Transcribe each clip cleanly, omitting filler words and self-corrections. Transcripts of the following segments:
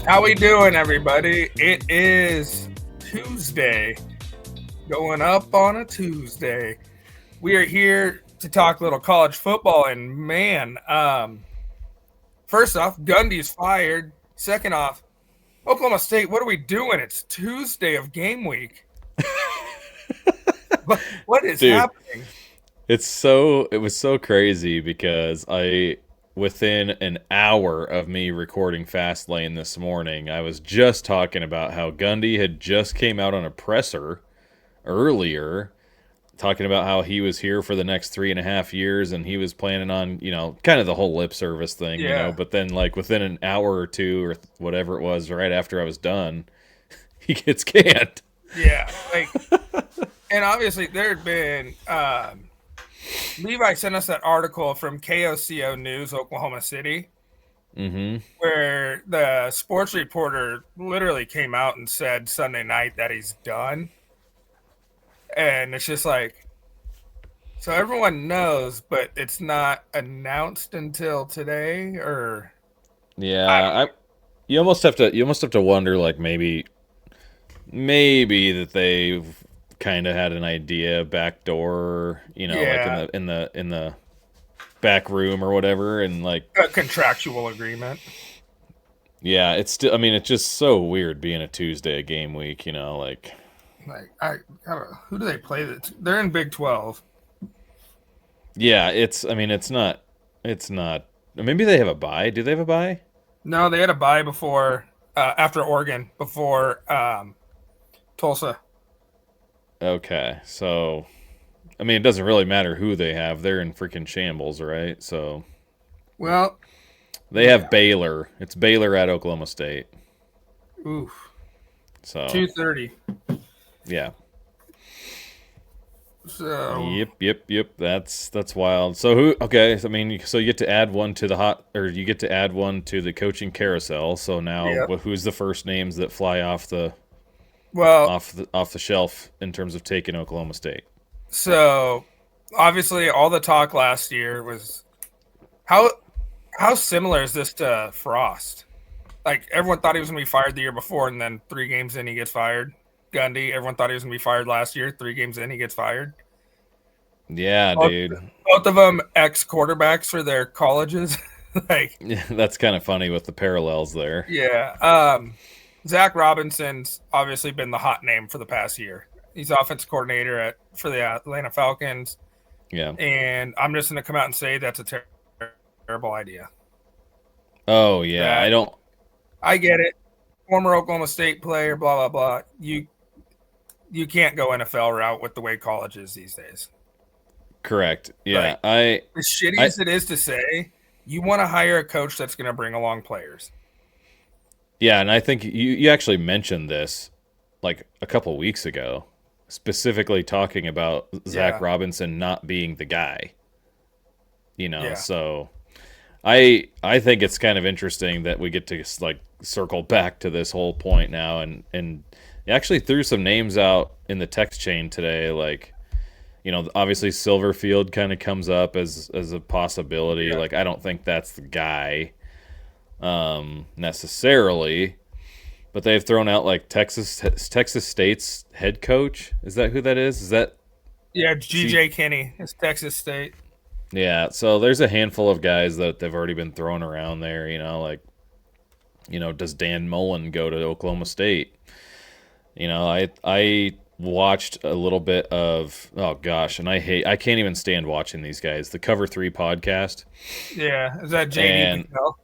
How we doing, everybody? It is Tuesday, going up on a Tuesday. We are here to talk a little college football, and man, first off, Gundy's fired. Second off, Oklahoma State, what are we doing? It's Tuesday of game week. What is Dude, happening? it was so crazy because within an hour of me recording Fastlane this morning, I was just talking about how Gundy had just came out on a presser earlier, talking about how he was here for the next 3.5 years and he was planning on, kind of the whole lip service thing, Yeah, but then like within an hour or two or whatever it was, right after I was done, he gets canned. yeah. And obviously there had been Levi sent us that article from KOCO News, Oklahoma City, Mm-hmm. where the sports reporter literally came out and said Sunday night that he's done. And it's just like, so everyone knows, but it's not announced until today, or I don't Yeah, you almost have to wonder like maybe that they've kind of had an idea backdoor, know. like in Yeah, the back room or whatever, and like a contractual agreement. yeah, it's still. I mean, it's just so weird being a Tuesday game week, like I don't know. Who do they play? They're in Big 12. yeah, it's. I mean, it's not. Maybe they have a bye. Do they have a bye? No, they had a bye before, after Oregon, before Tulsa. Okay, so I mean, it doesn't really matter who they have. They're in freaking shambles, right? So Well, they yeah. have Baylor. It's Baylor at Oklahoma State. Oof. So 2:30. yeah. So Yep. That's wild. So who? Okay, so, I mean, so you get to add one to the hot, or you get to add one to the coaching carousel. So now, yeah. who's the first names that fly Well, off the shelf in terms of taking Oklahoma State? so obviously all the talk last year was how how similar is this to Frost? Like everyone thought he was going to be fired the year before, and then 3 games in he gets fired. Gundy, everyone thought he was going to be fired last year. 3 games in he gets fired. Yeah, Both, dude. both of them ex quarterbacks for their colleges. Like, Yeah, that's kind of funny with the parallels there. yeah. Zach Robinson's obviously been the hot name for the past year. He's offense coordinator for the Atlanta Falcons, Yeah. and I'm just going to come out and say that's a terrible idea. Oh yeah. I That don't. I get it. Former Oklahoma State player, blah blah blah. You can't go NFL route with the way college is these days. Correct. Yeah. Like, as shitty I as it is to say, you want to hire a coach that's going to bring along players. yeah, and I think you actually mentioned this like a couple weeks ago, specifically talking about Zach Yeah, Robinson not being the guy. yeah, So I think it's kind of interesting that we get to like circle back to this whole point now, and he actually threw some names out in the text chain today, like obviously Silverfield kind of comes up as a possibility. yeah. Like I don't think that's the guy necessarily, but they've thrown out like Texas State's head coach. Is that who that is? Is that Yeah, see? GJ Kinney. It's Texas State. Yeah, so there's a handful of guys that they've already been thrown around there. Like does Dan Mullen go to Oklahoma State? I watched a little bit of, oh gosh, and I can't even stand watching these guys. The Cover 3 podcast. Yeah, is that JD And Patel?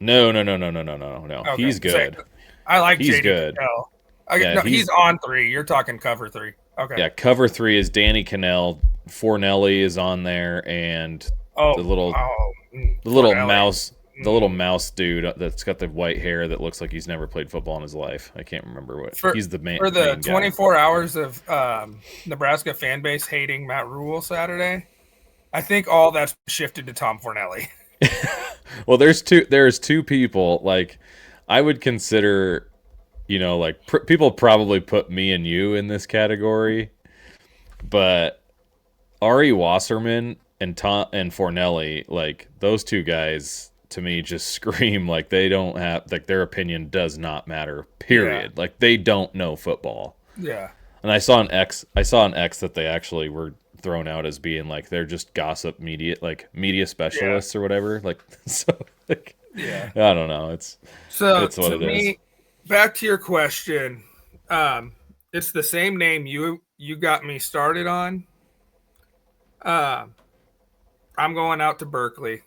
no. Okay, He's good. I like He's JD good. Patel. Yeah, No, he's on 3. You're talking cover 3. Okay. yeah, Cover 3 is Danny Cannell, Fornelli is on there, and Oh, the little oh, the little Fornelli. mouse the little mouse dude that's got the white hair that looks like he's never played football in his life. I can't remember what. For He's the for the main guy. 24 hours of Nebraska fan base hating Matt Rule Saturday, I think all that's shifted to Tom Fornelli. Well, there's two people like I would consider, like people probably put me and you in this category, but Ari Wasserman and Tom and Fornelli, like those two guys to me just scream like they don't have, like their opinion does not matter, period. Yeah. Like they don't know football. Yeah. And I saw an X that they actually were thrown out as being like they're just gossip media, like media specialists or whatever. Like, so like, Yeah. I don't know. It's what to it me, is. back to your question, it's the same name you got me started on. I'm going out to Berkeley,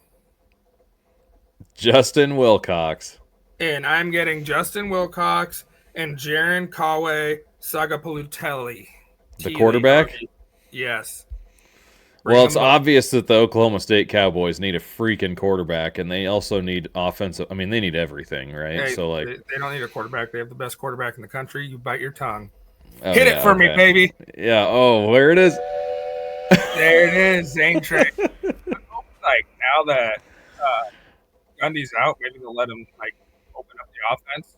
Justin Wilcox, and I'm getting Justin Wilcox and Jaron Kawe Sagapalutelli. the quarterback. Yes. Well, it's obvious that the Oklahoma State Cowboys need a freaking quarterback, and they also need offensive. I mean, they need everything, right? So, like, they don't need a quarterback. They have the best quarterback in the country. You bite your tongue. oh, Hit it for me, baby. Yeah. Oh, where it is? There it is, Zane Trey. Like now that Gundy's out, maybe they'll let him like open up the offense.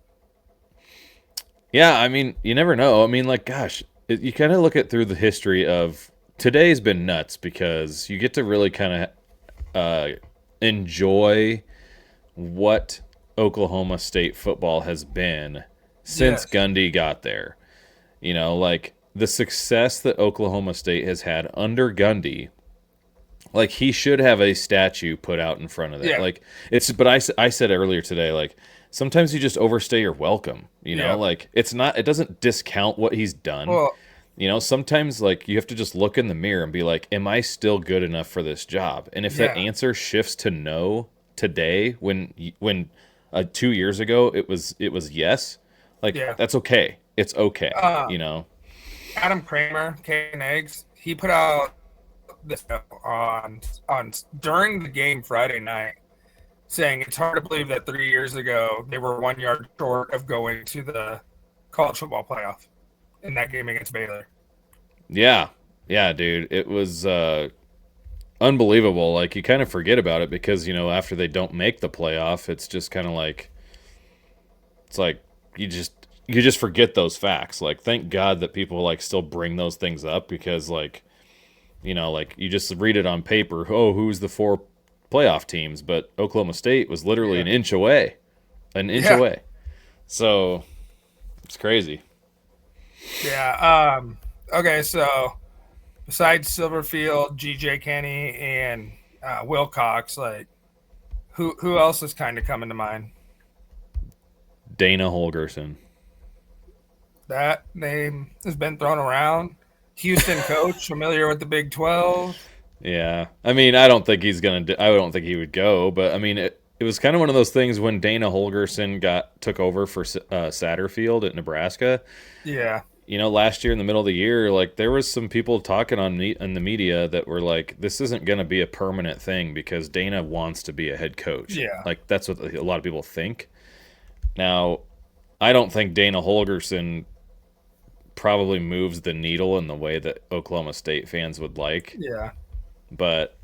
Yeah, I mean, you never know. I mean, like, gosh, you kind of look at through the history of today's been nuts because you get to really kind of enjoy what Oklahoma State football has been since Gundy got there. You know, like the success that Oklahoma State has had under Gundy, like he should have a statue put out in front of that. Yeah. Like but I said earlier today, like sometimes you just overstay your welcome, you know, like it doesn't discount what he's done. Well, you know, sometimes like you have to just look in the mirror and be like, am I still good enough for this job? And if that answer shifts to no today, when 2 years ago it was yes, like that's okay. It's okay. You know, Adam Kramer, K and Eggs, he put out this on during the game Friday night, saying it's hard to believe that 3 years ago they were 1 yard short of going to the college football playoff in that game against Baylor. Yeah, dude, it was unbelievable. Like you kind of forget about it because you know after they don't make the playoff, it's just kind of like it's like you just forget those facts. Like thank God that people like still bring those things up because like you know like you just read it on paper. Oh, who's the 4 playoff teams? But Oklahoma State was literally an inch away. So it's crazy. Yeah. Okay. So besides Silverfield, GJ Kenny, and Wilcox, like who else is kind of coming to mind? Dana Holgerson. That name has been thrown around. Houston coach, familiar with the Big 12. Yeah. I mean, I don't think he's going to I don't think he would go, but I mean it was kind of one of those things when Dana Holgerson took over for Satterfield at Nebraska. Yeah. You know, last year in the middle of the year, like there was some people talking in the media that were like, this isn't going to be a permanent thing because Dana wants to be a head coach. Yeah. Like that's what a lot of people think. Now, I don't think Dana Holgerson probably moves the needle in the way that Oklahoma State fans would like. Yeah. But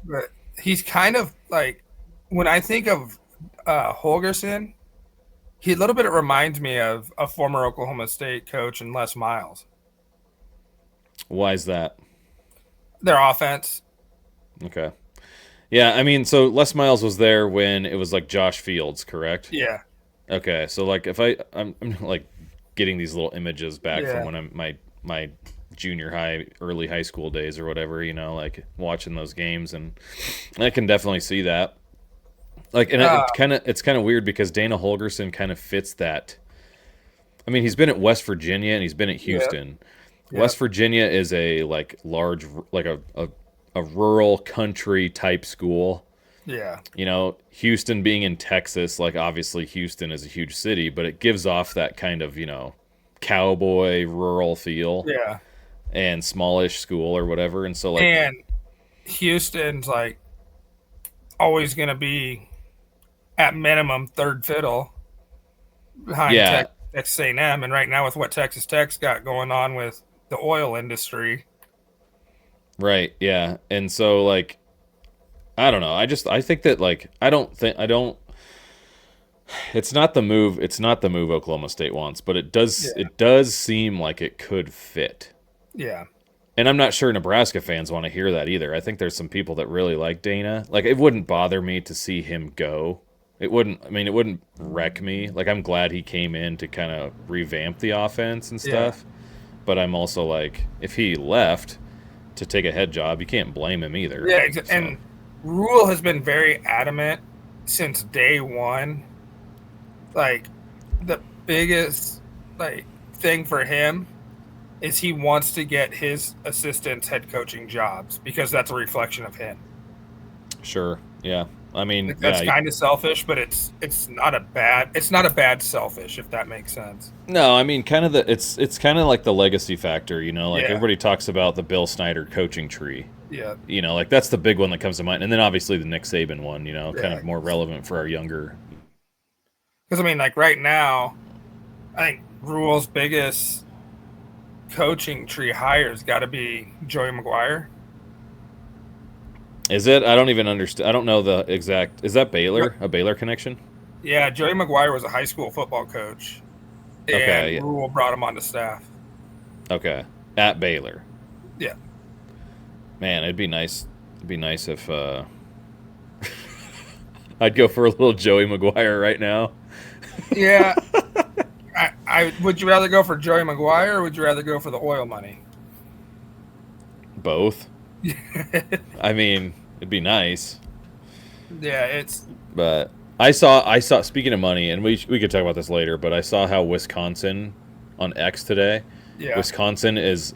he's kind of like, when I think of Holgerson, he a little bit reminds me of a former Oklahoma State coach and Les Miles. Why is that? Their offense. Okay. Yeah, I mean, so Les Miles was there when it was like Josh Fields, correct? Yeah. Okay, so like if I'm like getting these little images back from when I'm my junior high, early high school days or whatever, you know, like watching those games, and I can definitely see that. Like, and it's kind of weird because Dana Holgerson kind of fits that. I mean, he's been at West Virginia and he's been at Houston. Yeah. West Virginia is a like large, like a rural country type school. Yeah. You know, Houston being in Texas, like obviously Houston is a huge city, but it gives off that kind of, you know, cowboy rural feel. Yeah. And smallish school or whatever. And so like, and Houston's like always going to be at minimum third fiddle behind Texas A&M. And right now with what Texas Tech's got going on with the oil industry. Right. Yeah. And so like, I don't know. I think that like, it's not the move Oklahoma State wants, but it does seem like it could fit. Yeah. And I'm not sure Nebraska fans want to hear that either. I think there's some people that really like Dana. Like, it wouldn't bother me to see him go. It wouldn't. I mean, it wouldn't wreck me. Like, I'm glad he came in to kind of revamp the offense and Yeah. stuff. But I'm also like, if he left to take a head job, you can't blame him either. Yeah, So and Rule has been very adamant since day one. Like the biggest thing for him is he wants to get his assistants head coaching jobs because that's a reflection of him. sure, yeah. I mean, Like, that's yeah. kind of selfish, but it's not a bad selfish, if that makes sense. No, I mean, kind of it's kind of like the legacy factor, you know. Like Yeah, everybody talks about the Bill Snyder coaching tree, yeah, you know, like that's the big one that comes to mind, and then obviously the Nick Saban one, you know, kind yeah. of more relevant for our younger. Because I mean, like right now, I think Rule's biggest coaching tree hire's got to be Joey McGuire. Is it? I don't even understand. I don't know the exact. Is that Baylor? A Baylor connection? Yeah, Joey McGuire was a high school football coach, and Okay, Rule brought him on the staff. okay, at Baylor. Yeah, Man, it'd be nice. It'd be nice if I'd go for a little Joey McGuire right now. yeah. I would you rather go for Joey McGuire or would you rather go for the oil money? Both. I mean, it'd be nice. Yeah, it's But I saw. Speaking of money, and we could talk about this later. But I saw how Wisconsin on X today. yeah, Wisconsin is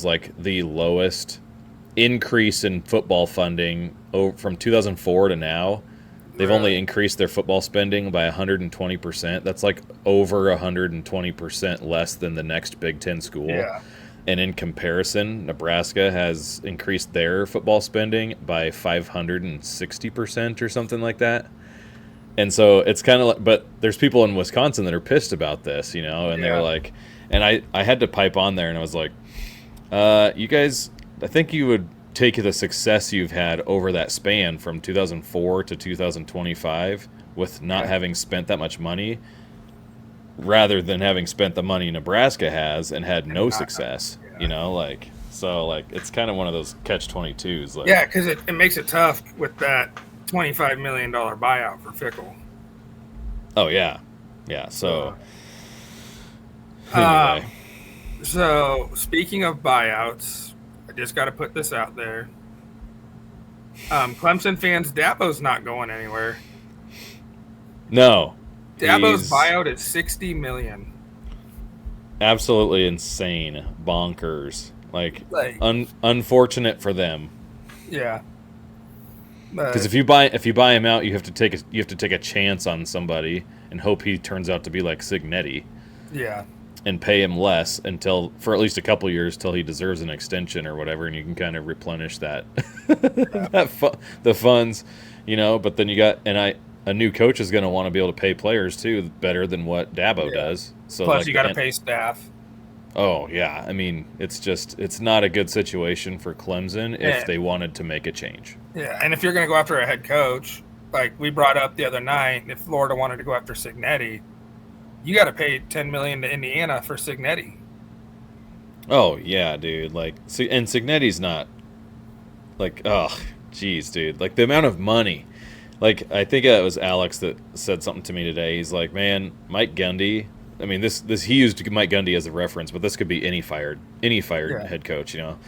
like the lowest increase in football funding from 2004 to now. They've only really, increased their football spending by 120%. That's like over 120% less than the next Big Ten school. yeah, And in comparison, Nebraska has increased their football spending by 560% or something like that. And so it's kind of like, but there's people in Wisconsin that are pissed about this, you know, and they're yeah, like, and I had to pipe on there and I was like, you guys, I think you would take the success you've had over that span from 2004 to 2025 with not yeah, having spent that much money rather than having spent the money Nebraska has and had and no not, success, you yeah, know, like, so like it's kind of one of those catch 22s, like, yeah, because it makes it tough with that $25 million buyout for Fickle. oh yeah, yeah. So anyway, Um, so speaking of buyouts, I just got to put this out there. Clemson fans, Dabo's not going anywhere. no, Dabo's he's buyout is 60 million. absolutely insane, bonkers, like Like, unfortunate for them. yeah, Because but if you buy him out, you have to take a chance on somebody and hope he turns out to be like Signetti yeah, and pay him less until for at least a couple years till he deserves an extension or whatever, and you can kind of replenish that yeah, the funds, you know. But then you got a new coach is going to want to be able to pay players too better than what Dabo yeah. does. So Plus, like, you got to pay staff. oh yeah, I mean it's not a good situation for Clemson if And they wanted to make a change. yeah, and if you're going to go after a head coach, like we brought up the other night, if Florida wanted to go after Signetti, you got to pay 10 million to Indiana for Signetti. Oh yeah, dude. Like, and Signetti's not like, oh, geez, dude. Like the amount of money. Like, I think it was Alex that said something to me today. He's like, man, Mike Gundy. I mean, this he used Mike Gundy as a reference, but this could be any fired Yeah, head coach. You know,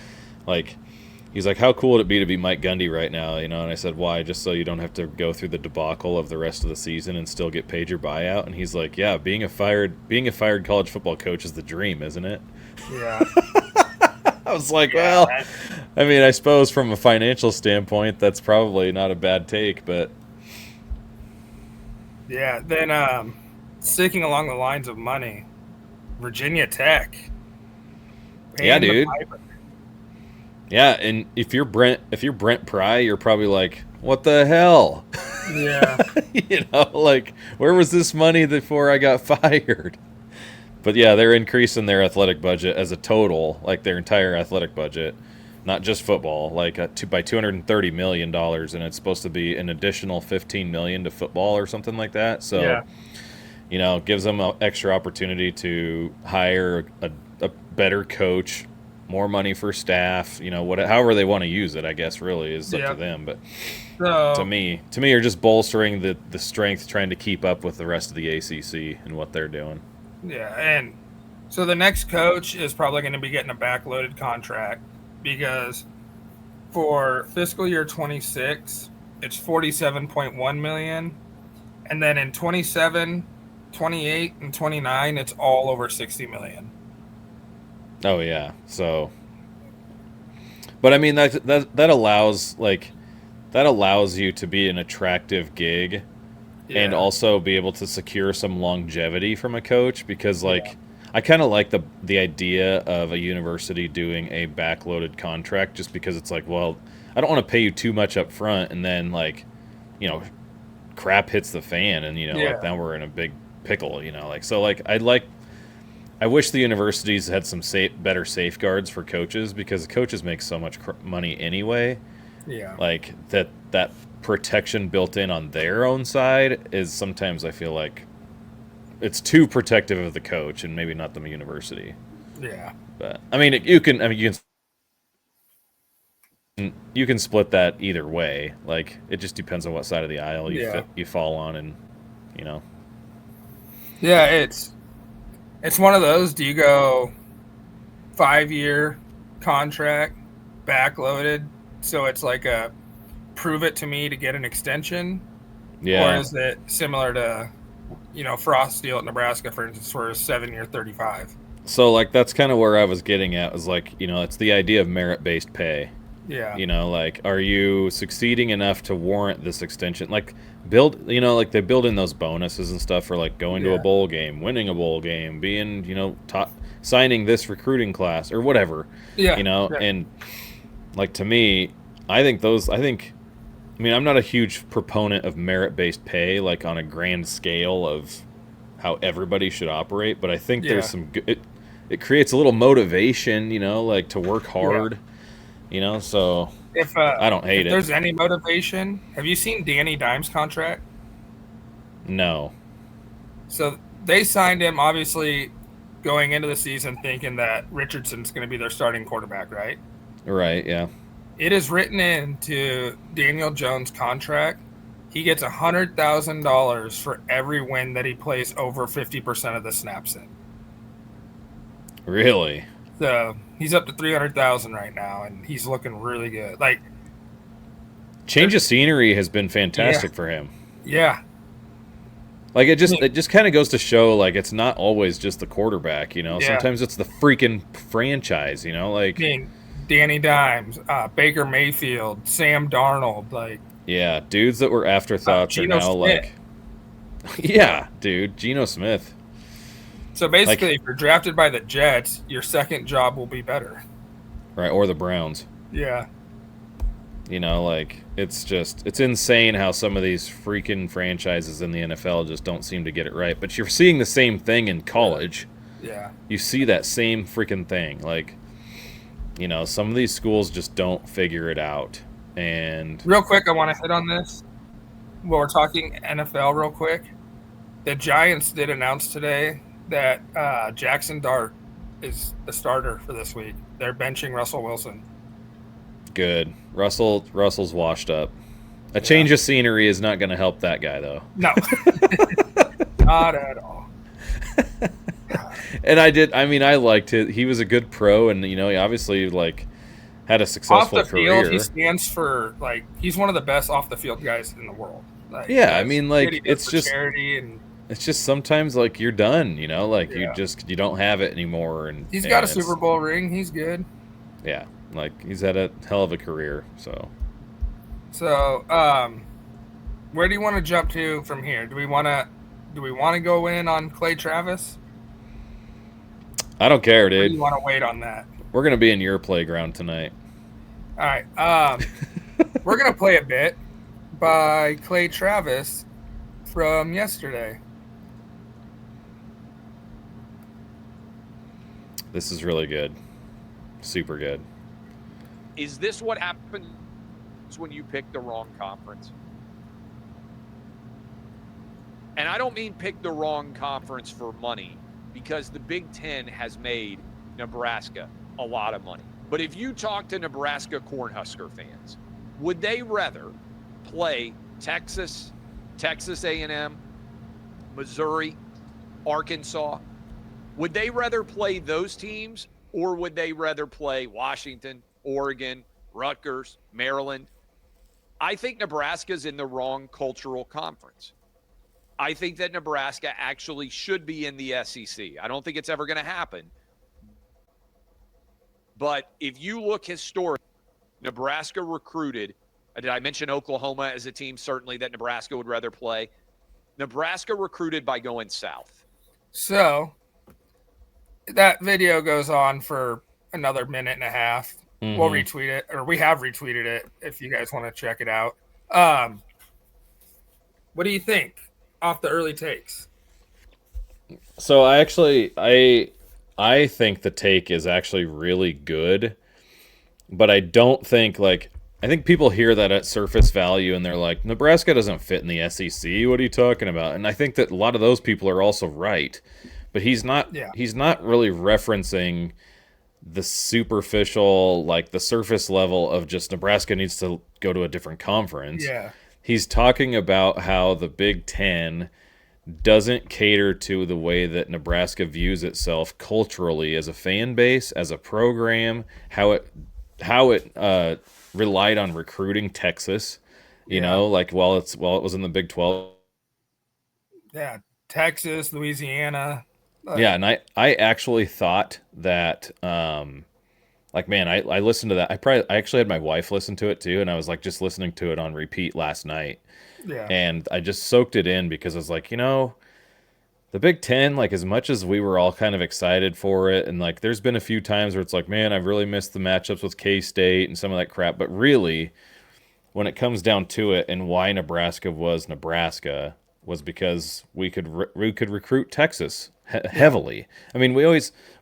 like he's like, how cool would it be to be Mike Gundy right now? You know, and I said, why? Just so you don't have to go through the debacle of the rest of the season and still get paid your buyout. And he's like, yeah, being a fired college football coach is the dream, isn't it? yeah, I was like, yeah, well, I mean, I suppose from a financial standpoint, that's probably not a bad take, but yeah. Then, sticking along the lines of money, Virginia Tech yeah, paying the dude. piper. Yeah, and if you're Brent Pry, you're probably like, what the hell? Yeah, You know, like, where was this money before I got fired? But yeah, they're increasing their athletic budget as a total, like their entire athletic budget, not just football, like by $230 million, and it's supposed to be an additional 15 million to football or something like that. So, yeah, you know, gives them an extra opportunity to hire a better coach, more money for staff, however they want to use it, I guess really is up to Yeah. them. But to So me, you're just bolstering the strength, trying to keep up with the rest of the ACC and what they're doing. yeah, and so the next coach is probably going to be getting a backloaded contract because for fiscal year 26, it's 47.1 million, and then in 27, 28, and 29, it's all over 60 million. Oh yeah, so. But I mean that allows you to be an attractive gig and Yeah, also be able to secure some longevity from a coach because yeah, I kind of like the idea of a university doing a backloaded contract just because it's like, well, I don't want to pay you too much up front and then you know crap hits the fan and yeah, now we're in a big pickle, so I wish the universities had some better safeguards for coaches because coaches make so much money anyway. yeah. Like that protection built in on their own side is sometimes I feel like it's too protective of the coach and maybe not the university. Yeah. But you can split that either way. Like it just depends on what side of the aisle Yeah. you fall on, and you know. Yeah, it's one of those. Do you go 5-year contract backloaded so it's like a prove it to me to get an extension, or Yeah. is it similar to Frost deal at Nebraska, for instance, for a 7-year 35? So that's kind of where I was getting at was it's the idea of merit-based pay. Yeah. Are you succeeding enough to warrant this extension? They build in those bonuses and stuff for going to a Yeah. bowl game, winning a bowl game, being, top, signing this recruiting class or whatever, Yeah. Yeah. and to me, I'm not a huge proponent of merit-based pay, on a grand scale of how everybody should operate, but I think there's Yeah. some good, it creates a little motivation, to work Yeah. hard, so If I don't hate it. there's any motivation, have you seen Danny Dimes' contract? No. So they signed him obviously going into the season thinking that Richardson's going to be their starting quarterback, right? Right, yeah. It is written into Daniel Jones' contract. He gets $100,000 for every win that he plays over 50% of the snaps in. Really? So he's up to 300,000 right now, and he's looking really good. Change of scenery has been Yeah, fantastic for him. yeah. It I just mean, it just kind of goes to show it's not always just the quarterback, yeah. Sometimes it's the freaking franchise, I mean, Danny Dimes, Baker Mayfield, Sam Darnold, Yeah, dudes that were afterthoughts are Geno now Smith. yeah, dude, Geno Smith. So basically, if you're drafted by the Jets, your second job will be better. Right, or the Browns. Yeah, It's insane how some of these freaking franchises in the NFL just don't seem to get it right. But you're seeing the same thing in college. yeah. You see that same freaking thing. Some of these schools just don't figure it out. And Real quick, I want to hit on this. While we're talking NFL real quick, the Giants did announce today that Jackson Dart is the starter for this week. They're benching Russell Wilson. good. Russell's washed up. A Yeah. change of scenery is not going to help that guy, though. No, not at all. And I liked it. He was a good pro, and he obviously had a Off successful the field, career. he stands for he's one of the best off the field guys in the world. Yeah, he does it's for just charity, and sometimes you're done, Yeah. you don't have it anymore, and he's got a it's- Super Bowl ring. He's good. Yeah, he's had a hell of a career. So, where do you want to jump to from here? Do we want to go in on Clay Travis? I don't care, Or do dude. you want to wait on that? We're gonna be in your playground tonight. All right. We're gonna play a bit by Clay Travis from yesterday. This is really good, super good. Is this what happens when you pick the wrong conference? And I don't mean pick the wrong conference for money, because the Big Ten has made Nebraska a lot of money. But if you talk to Nebraska Cornhusker fans, would they rather play Texas, Texas A&M, Missouri, Arkansas? Would they rather play those teams, or would they rather play Washington, Oregon, Rutgers, Maryland? I think Nebraska's in the wrong cultural conference. I think that Nebraska actually should be in the SEC. I don't think it's ever going to happen. But if you look historically, Nebraska recruited. Did I mention Oklahoma as a team certainly that Nebraska would rather play? Nebraska recruited by going south. So that video goes on for another minute and a half. Mm-hmm. We'll retweet it, or we have retweeted it if you guys want to check it out. What do you think off the early takes? So I think the take is actually really good, but I don't think I think people hear that at surface value and they're like, Nebraska doesn't fit in the SEC. What are you talking about? And I think that a lot of those people are also right, but he's not really referencing the superficial, the surface level of just Nebraska needs to go to a different conference. Yeah. He's talking about how the Big Ten doesn't cater to the way that Nebraska views itself culturally as a fan base, as a program, how it relied on recruiting Texas, while it was in the Big 12. Yeah, Texas, Louisiana. Yeah, and I actually thought that I listened to that. I actually had my wife listen to it too, and I was just listening to it on repeat last night. Yeah. And I just soaked it in because I was like, the Big Ten, as much as we were all kind of excited for it, and there's been a few times where it's man, I've really missed the matchups with K-State and some of that crap. But really, when it comes down to it, and why Nebraska was because we could recruit Texas heavily. I mean,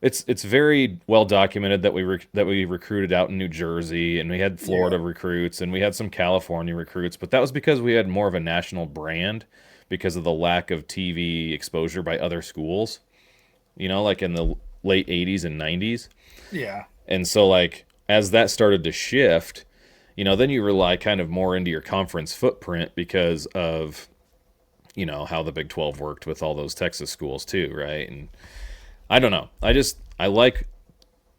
it's very well documented that we recruited out in New Jersey, and we had Florida recruits, and we had some California recruits, but that was because we had more of a national brand because of the lack of TV exposure by other schools, in the late 80s and 90s. Yeah. And so as that started to shift, then you rely kind of more into your conference footprint because of how the Big 12 worked with all those Texas schools too, right? And I don't know. I like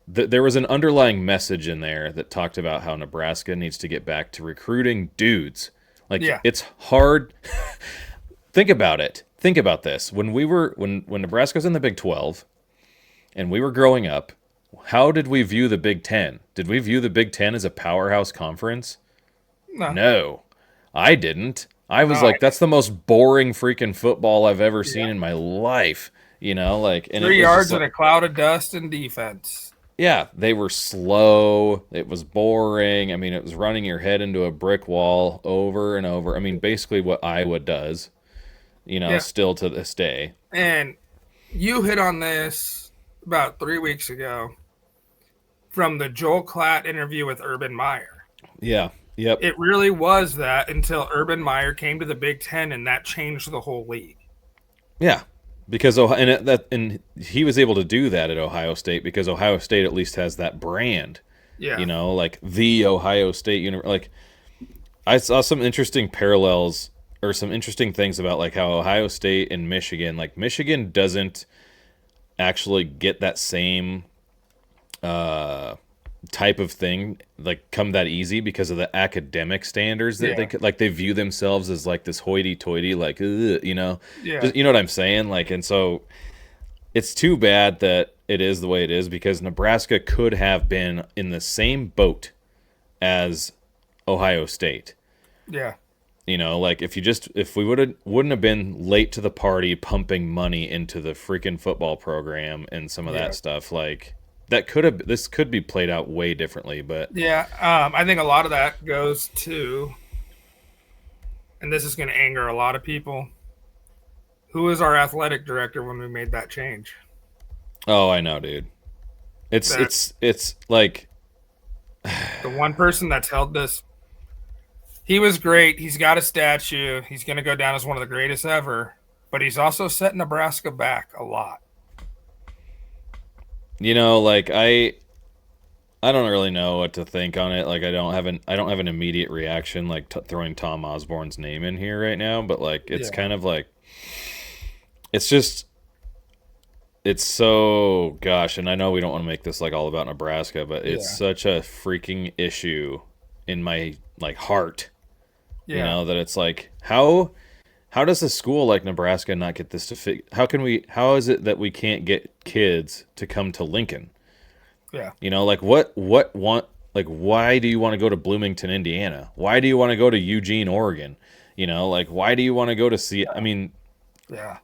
there was an underlying message in there that talked about how Nebraska needs to get back to recruiting dudes. It's hard. Think about it. Think about this. When Nebraska was in the Big 12 and we were growing up, how did we view the Big 10? Did we view the Big 10 as a powerhouse conference? No, I didn't. I was that's the most boring freaking football I've ever seen in my life. And 3 yards in a cloud of dust and defense. Yeah, they were slow. It was boring. I mean, it was running your head into a brick wall over and over. I mean, basically what Iowa does, still to this day. And you hit on this about 3 weeks ago from the Joel Klatt interview with Urban Meyer. Yeah. Yep. It really was that until Urban Meyer came to the Big Ten, and that changed the whole league. Yeah, because and he was able to do that at Ohio State because Ohio State at least has that brand. Yeah. The Ohio State I saw some interesting parallels or some interesting things about how Ohio State and Michigan, Michigan doesn't actually get that same type of thing come that easy because of the academic standards that they view themselves as this hoity-toity just, you know what I'm saying, and so it's too bad that it is the way it is because Nebraska could have been in the same boat as Ohio State. Yeah. If we wouldn't have been late to the party pumping money into the freaking football program and some of that stuff this could be played out way differently, but I think a lot of that goes to, and this is going to anger a lot of people, who was our athletic director when we made that change? Oh, I know, dude. It's the one person that's held this. He was great. He's got a statue. He's going to go down as one of the greatest ever, but he's also set Nebraska back a lot. I don't really know what to think on it. Like, I don't have an immediate reaction like throwing Tom Osborne's name in here right now. But like, it's kind of like, it's just, it's so, gosh. And I know we don't want to make this like all about Nebraska, but it's such a freaking issue in my like heart. You know, that it's like, how does a school like Nebraska not get this to how is it that we can't get kids to come to Lincoln? Yeah. You know, like why do you want to go to Bloomington, Indiana? Why do you want to go to Eugene, Oregon? You know, like why do you want to go to I mean,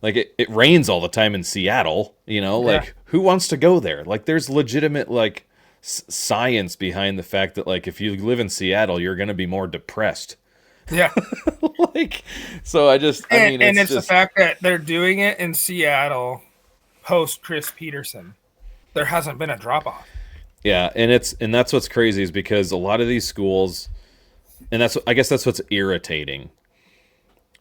like it rains all the time in Seattle, you know, like who wants to go there? Like there's legitimate like science behind the fact that like if you live in Seattle, you're going to be more depressed. Yeah. Like, so I mean, it's just the fact that they're doing it in Seattle post Chris Peterson. There hasn't been a drop off. Yeah, and that's what's crazy is because a lot of these schools, and I guess that's what's irritating,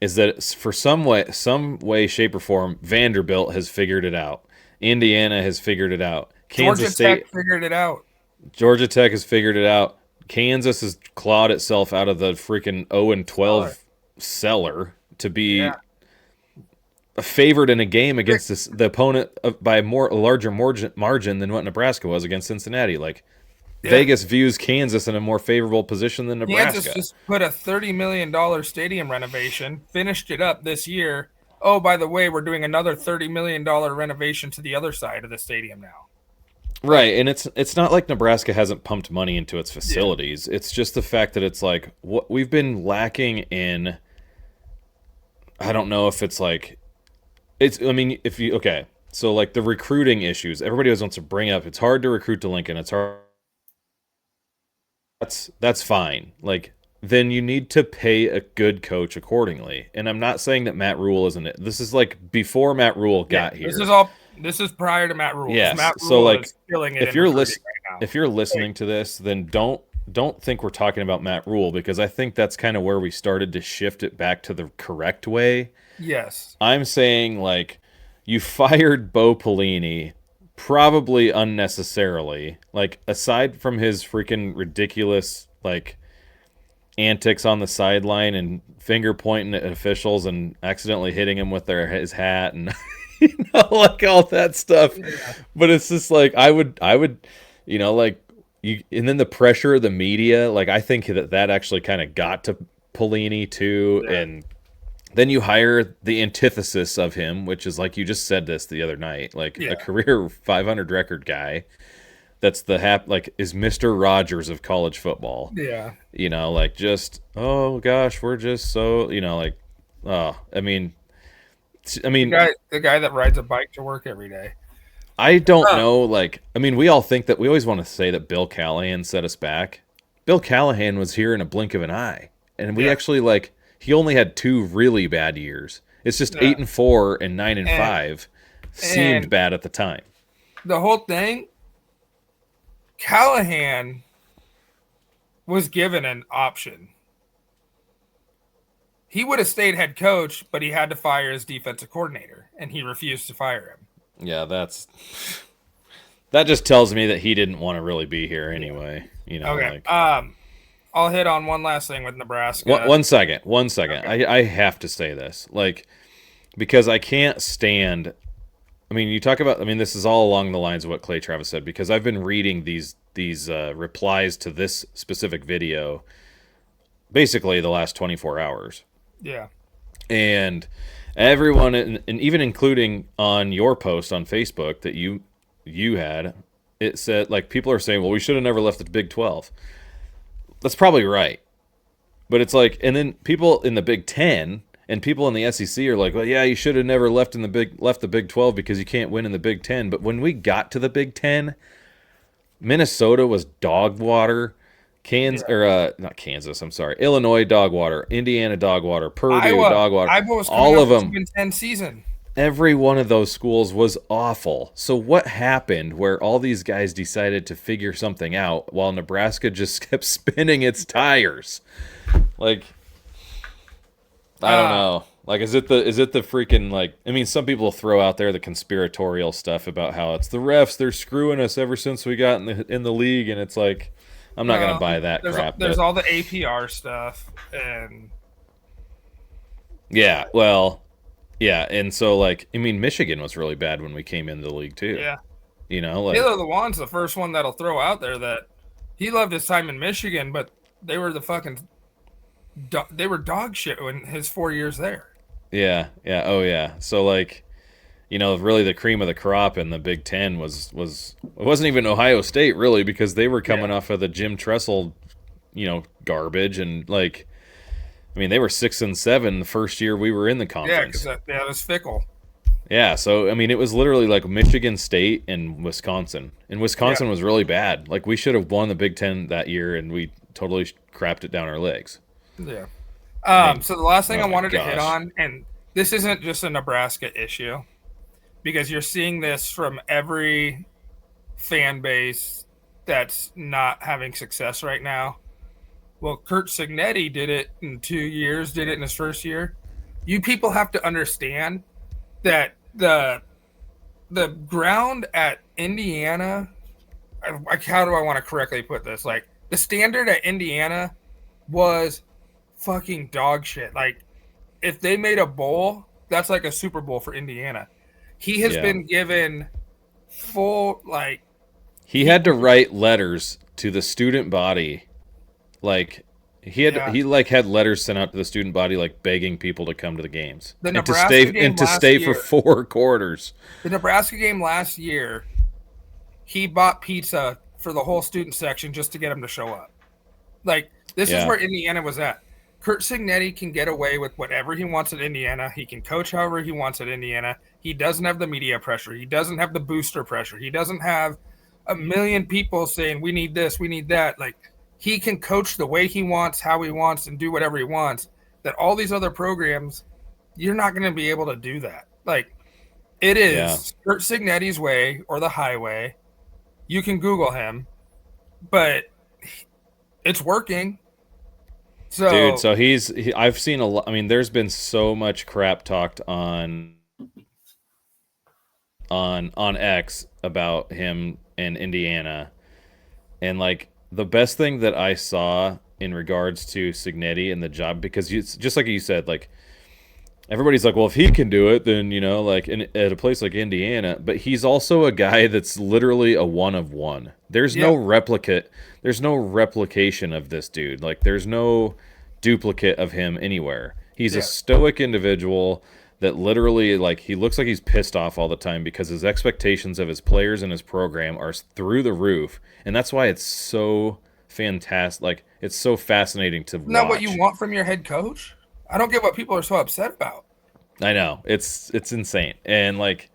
is that for some way, shape, or form, Vanderbilt has figured it out. Indiana has figured it out. Kansas State Tech figured it out. Georgia Tech has figured it out. Kansas has clawed itself out of the freaking 0-12 cellar to be favored in a game against the opponent by a larger margin than what Nebraska was against Cincinnati. Like Vegas views Kansas in a more favorable position than Nebraska. Kansas just put a $30 million stadium renovation, finished it up this year. Oh, by the way, we're doing another $30 million renovation to the other side of the stadium now. Right, and it's not like Nebraska hasn't pumped money into its facilities. It's just the fact that it's like what we've been lacking in. I don't know if it's like I mean, so like the recruiting issues, everybody always wants to bring up. It's hard to recruit to Lincoln. It's hard. That's fine. Like then you need to pay a good coach accordingly. And I'm not saying that Matt Rule isn't it. This is like before Matt Rule got here. This is prior to Matt Rule. Yes. Matt Rule so like is killing it if you're listening to this, then don't think we're talking about Matt Rule, because I think that's kind of where we started to shift it back to the correct way. Yes. I'm saying like you fired Bo Pelini probably unnecessarily. Like aside from his freaking ridiculous like antics on the sideline and finger pointing at officials and accidentally hitting him with his hat and like all that stuff. Yeah. But it's just like I would like you, and then the pressure of the media, like I think that actually kind of got to Pelini too. Yeah. And then you hire the antithesis of him, which is like you just said this the other night, like a career 500 record guy. That's is Mr. Rogers of college football. Yeah. You know, like just, oh gosh, we're just so, like, I mean, the guy that rides a bike to work every day. I don't know. Like, I mean, we all think that we always want to say that Bill Callahan set us back. Bill Callahan was here in a blink of an eye. And we actually he only had 2 really bad years. It's just 8-4 and 9-5 seemed bad at the time. The whole thing, Callahan was given an option. He would have stayed head coach, but he had to fire his defensive coordinator, and he refused to fire him. Yeah, that just tells me that he didn't want to really be here anyway. Okay. I'll hit on one last thing with Nebraska. One second. Okay. I have to say this, because I can't stand. I mean, you talk about. I mean, this is all along the lines of what Clay Travis said, because I've been reading these replies to this specific video, basically the last 24 hours. Yeah. And everyone, and even including on your post on Facebook that you had, it said people are saying, well, we should have never left the Big 12. That's probably right. But it's and then people in the Big 10 and people in the SEC are like, well, yeah, you should have never left the Big 12 because you can't win in the Big 10. But when we got to the Big 10, Minnesota was dog water. Not Kansas, I'm sorry. Illinois, dog water. Indiana, dog water. Purdue, dog water. All of them. Big 10 season. Every one of those schools was awful. So what happened where all these guys decided to figure something out while Nebraska just kept spinning its tires? I don't know. Like, is it the freaking, like, I mean, some people throw out there the conspiratorial stuff about how it's the refs, they're screwing us ever since we got in the league, and it's like, I'm not gonna buy that crap. There's all the APR stuff, and yeah, well, yeah, and so, like, I mean, Michigan was really bad when we came into the league too. yeah, You know, like, Taylor Lewan's the first one that'll throw out there that he loved his time in Michigan, but they were they were dog shit in his 4 years there. yeah, yeah, oh yeah. So, like, you know, really the cream of the crop in the Big Ten was it wasn't even Ohio State really, because they were coming off of the Jim Tressel, you know, garbage, and like, I mean, they were 6-7 the first year we were in the conference. Yeah, because that was fickle. Yeah, so I mean, it was literally like Michigan State and Wisconsin, and Wisconsin was really bad. Like, we should have won the Big Ten that year, and we totally crapped it down our legs. Yeah. So the last thing I wanted to hit on, and this isn't just a Nebraska issue, because you're seeing this from every fan base that's not having success right now. Well, Kurt Signetti did it in 2 years, did it in his first year. You people have to understand that the ground at Indiana, how do I want to correctly put this? Like, the standard at Indiana was fucking dog shit. Like, if they made a bowl, that's like a Super Bowl for Indiana. He has been given full, like... He had to write letters to the student body. Like, he had letters sent out to the student body, like, begging people to come to the games. And to stay for 4 quarters. The Nebraska game last year, he bought pizza for the whole student section just to get them to show up. Like, this is where Indiana was at. Kurt Signetti can get away with whatever he wants at Indiana. He can coach however he wants at Indiana. He doesn't have the media pressure. He doesn't have the booster pressure. He doesn't have a million people saying, we need this, we need that. Like, he can coach the way he wants, how he wants, and do whatever he wants. That all these other programs, you're not going to be able to do that. Like, it is Kurt Signetti's way or the highway. You can Google him, but it's working. So, dude, so I've seen a lot. I mean, there's been so much crap talked on X about him in Indiana, and like, the best thing that I saw in regards to Signetti and the job, because just like you said, like, everybody's like, well, if he can do it, then, you know, like, at a place like Indiana. But he's also a guy that's literally a one of one. There's no replicate. There's no replication of this dude. Like, there's no duplicate of him anywhere. He's a stoic individual that literally, like, he looks like he's pissed off all the time because his expectations of his players and his program are through the roof. And that's why it's so fantastic. Like, it's so fascinating to watch. Not what you want from your head coach? I don't get what people are so upset about. I know. It's insane. And like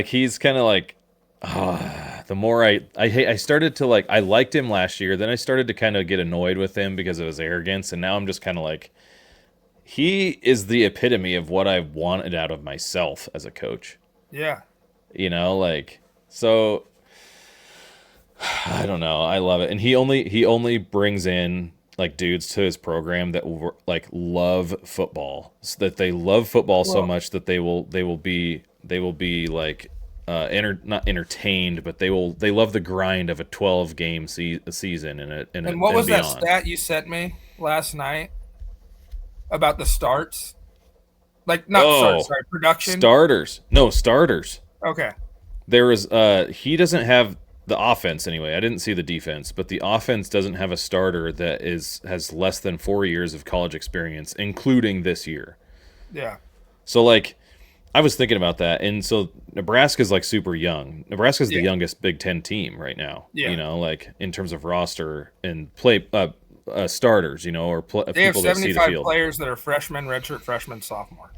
he's kind of like, the more I started to, like, I liked him last year, then I started to kind of get annoyed with him because of his arrogance, and now I'm just kind of like, he is the epitome of what I wanted out of myself as a coach. Yeah. You know, like, so I don't know. I love it. And he only brings in, like, dudes to his program that will, like, love football, so that they love football so much that they will be like, not entertained, but they love the grind of a 12-game season and what was beyond. That stat you sent me last night about the starts? Like, not starts, sorry, production. Starters. Okay. There was he doesn't have the offense anyway. I didn't see the defense, but the offense doesn't have a starter that has less than 4 years of college experience, including this year. Yeah. So, like, I was thinking about that, and so Nebraska's, like, super young. Nebraska's the youngest Big Ten team right now. Yeah. You know, like, in terms of roster and play starters, you know, or they people that see the field. They have 75 players that are freshmen, redshirt freshman, sophomore.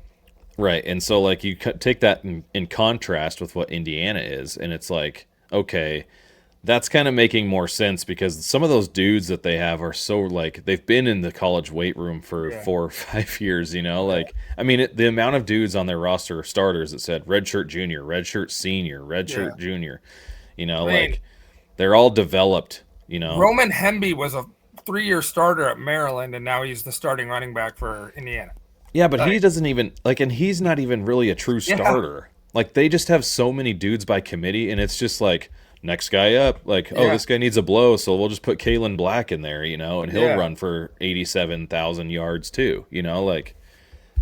Right, and so, like, you take that in contrast with what Indiana is, and it's like, okay, that's kind of making more sense because some of those dudes that they have are so, like, they've been in the college weight room for 4 or 5 years, you know? Like, I mean, the amount of dudes on their roster are starters that said redshirt junior, redshirt senior, redshirt junior, you know, like, they're all developed, you know? Roman Hemby was a 3-year starter at Maryland, and now he's the starting running back for Indiana. Yeah, but he Like, doesn't even like, and he's not even really a true Yeah. starter. Like they just have so many dudes by committee, and it's just like next guy up. Like, oh, Yeah. this guy needs a blow, so we'll just put Kalen Black in there, and he'll Yeah. run for 87,000 yards too. Like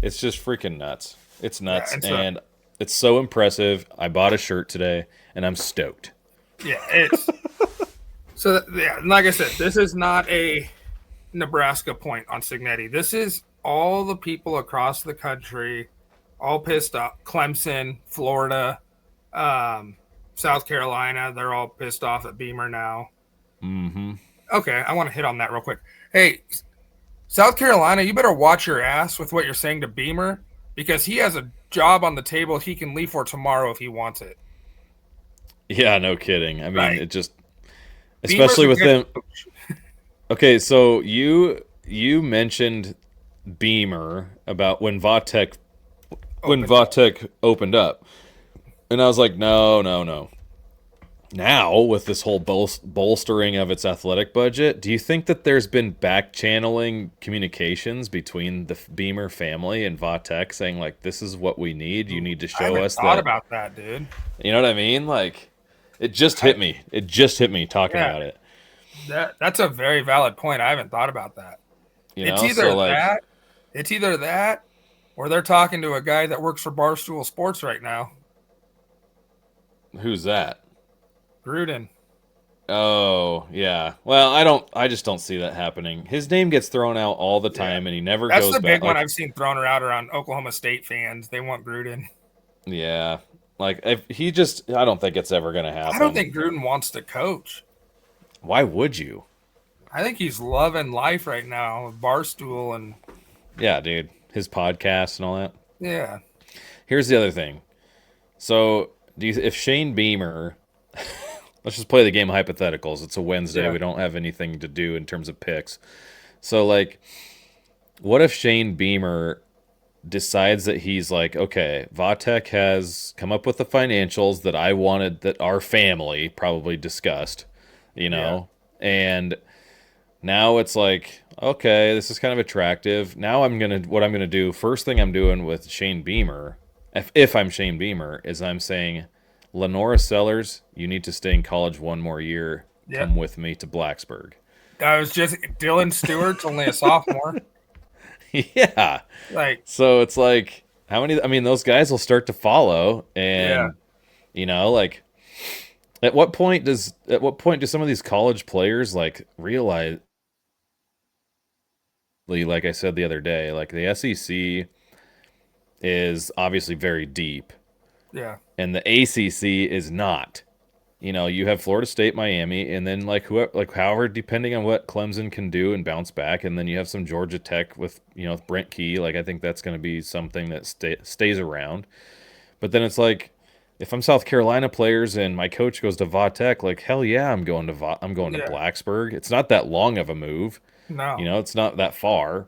it's just freaking nuts. It's nuts, and and it's so impressive. I bought a shirt today, and I'm stoked. Yeah, it's so. Yeah, like I said, this is not a Nebraska point on Signetti. This is all the people across the country, all pissed off. Clemson, Florida, South Carolina, they're all pissed off at Beamer now. Mm-hmm. Okay, I want to hit on that real quick. Hey, South Carolina, you better watch your ass with what you're saying to Beamer because he has a job on the table he can leave for tomorrow if he wants it. Yeah, no kidding. I mean, Right. it just, especially with them. Okay, so you mentioned Beamer about when Vatek opened up, and I was like, no. Now with this whole bolstering of its athletic budget, do you think that there's been back channeling communications between the Beamer family and Vatek saying like, this is what we need? You need to show us thought that. about that, dude. You know what I mean? Like, it just hit me. It just hit me talking about it. That's a very valid point. I haven't thought about that. It's either that, or they're talking to a guy that works for Barstool Sports right now. Who's that? Gruden. Oh, yeah. Well, I just don't see that happening. His name gets thrown out all the time, and he never goes back. That's the big one I've seen thrown around Oklahoma State fans. They want Gruden. Yeah. Like, I don't think it's ever going to happen. I don't think Gruden wants to coach. Why would you? I think he's loving life right now with Barstool and... Yeah, dude. His podcast and all that. Yeah. Here's the other thing. So, if Shane Beamer... Let's just play the game of hypotheticals. It's a Wednesday. Yeah. We don't have anything to do in terms of picks. So, like, what if Shane Beamer decides that he's like, okay, Vatek has come up with the financials that I wanted, that our family probably discussed, and now it's like, okay, this is kind of attractive. Now what I'm gonna do, first thing I'm doing with Shane Beamer, if I'm Shane Beamer, is I'm saying, Lenora Sellers, you need to stay in college one more year. Yep. Come with me to Blacksburg. I was just Dylan Stewart's only a sophomore. Yeah. So it's like, how many? I mean, those guys will start to follow, and like, at what point do some of these college players like realize? Like I said the other day, like the SEC is obviously very deep. Yeah. And the ACC is not. You have Florida State, Miami, and then however, depending on what Clemson can do and bounce back, and then you have some Georgia Tech with Brent Key. Like, I think that's going to be something that stays around. But then it's like, if I'm South Carolina players and my coach goes to Vatek, like, hell yeah, I'm going to Blacksburg. It's not that long of a move. No. It's not that far,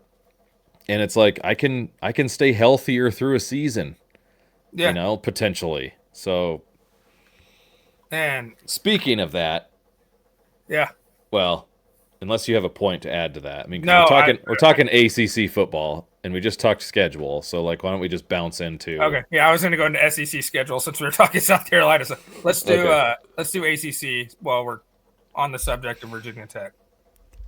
and it's like I can stay healthier through a season. Yeah. Potentially. So, and speaking of that, yeah. Well, unless you have a point to add to that. I mean, we're talking ACC football, and we just talked schedule. So, like, why don't we just bounce into? Okay. Yeah, I was going to go into SEC schedule since we were talking South Carolina. So let's do ACC while we're on the subject of Virginia Tech.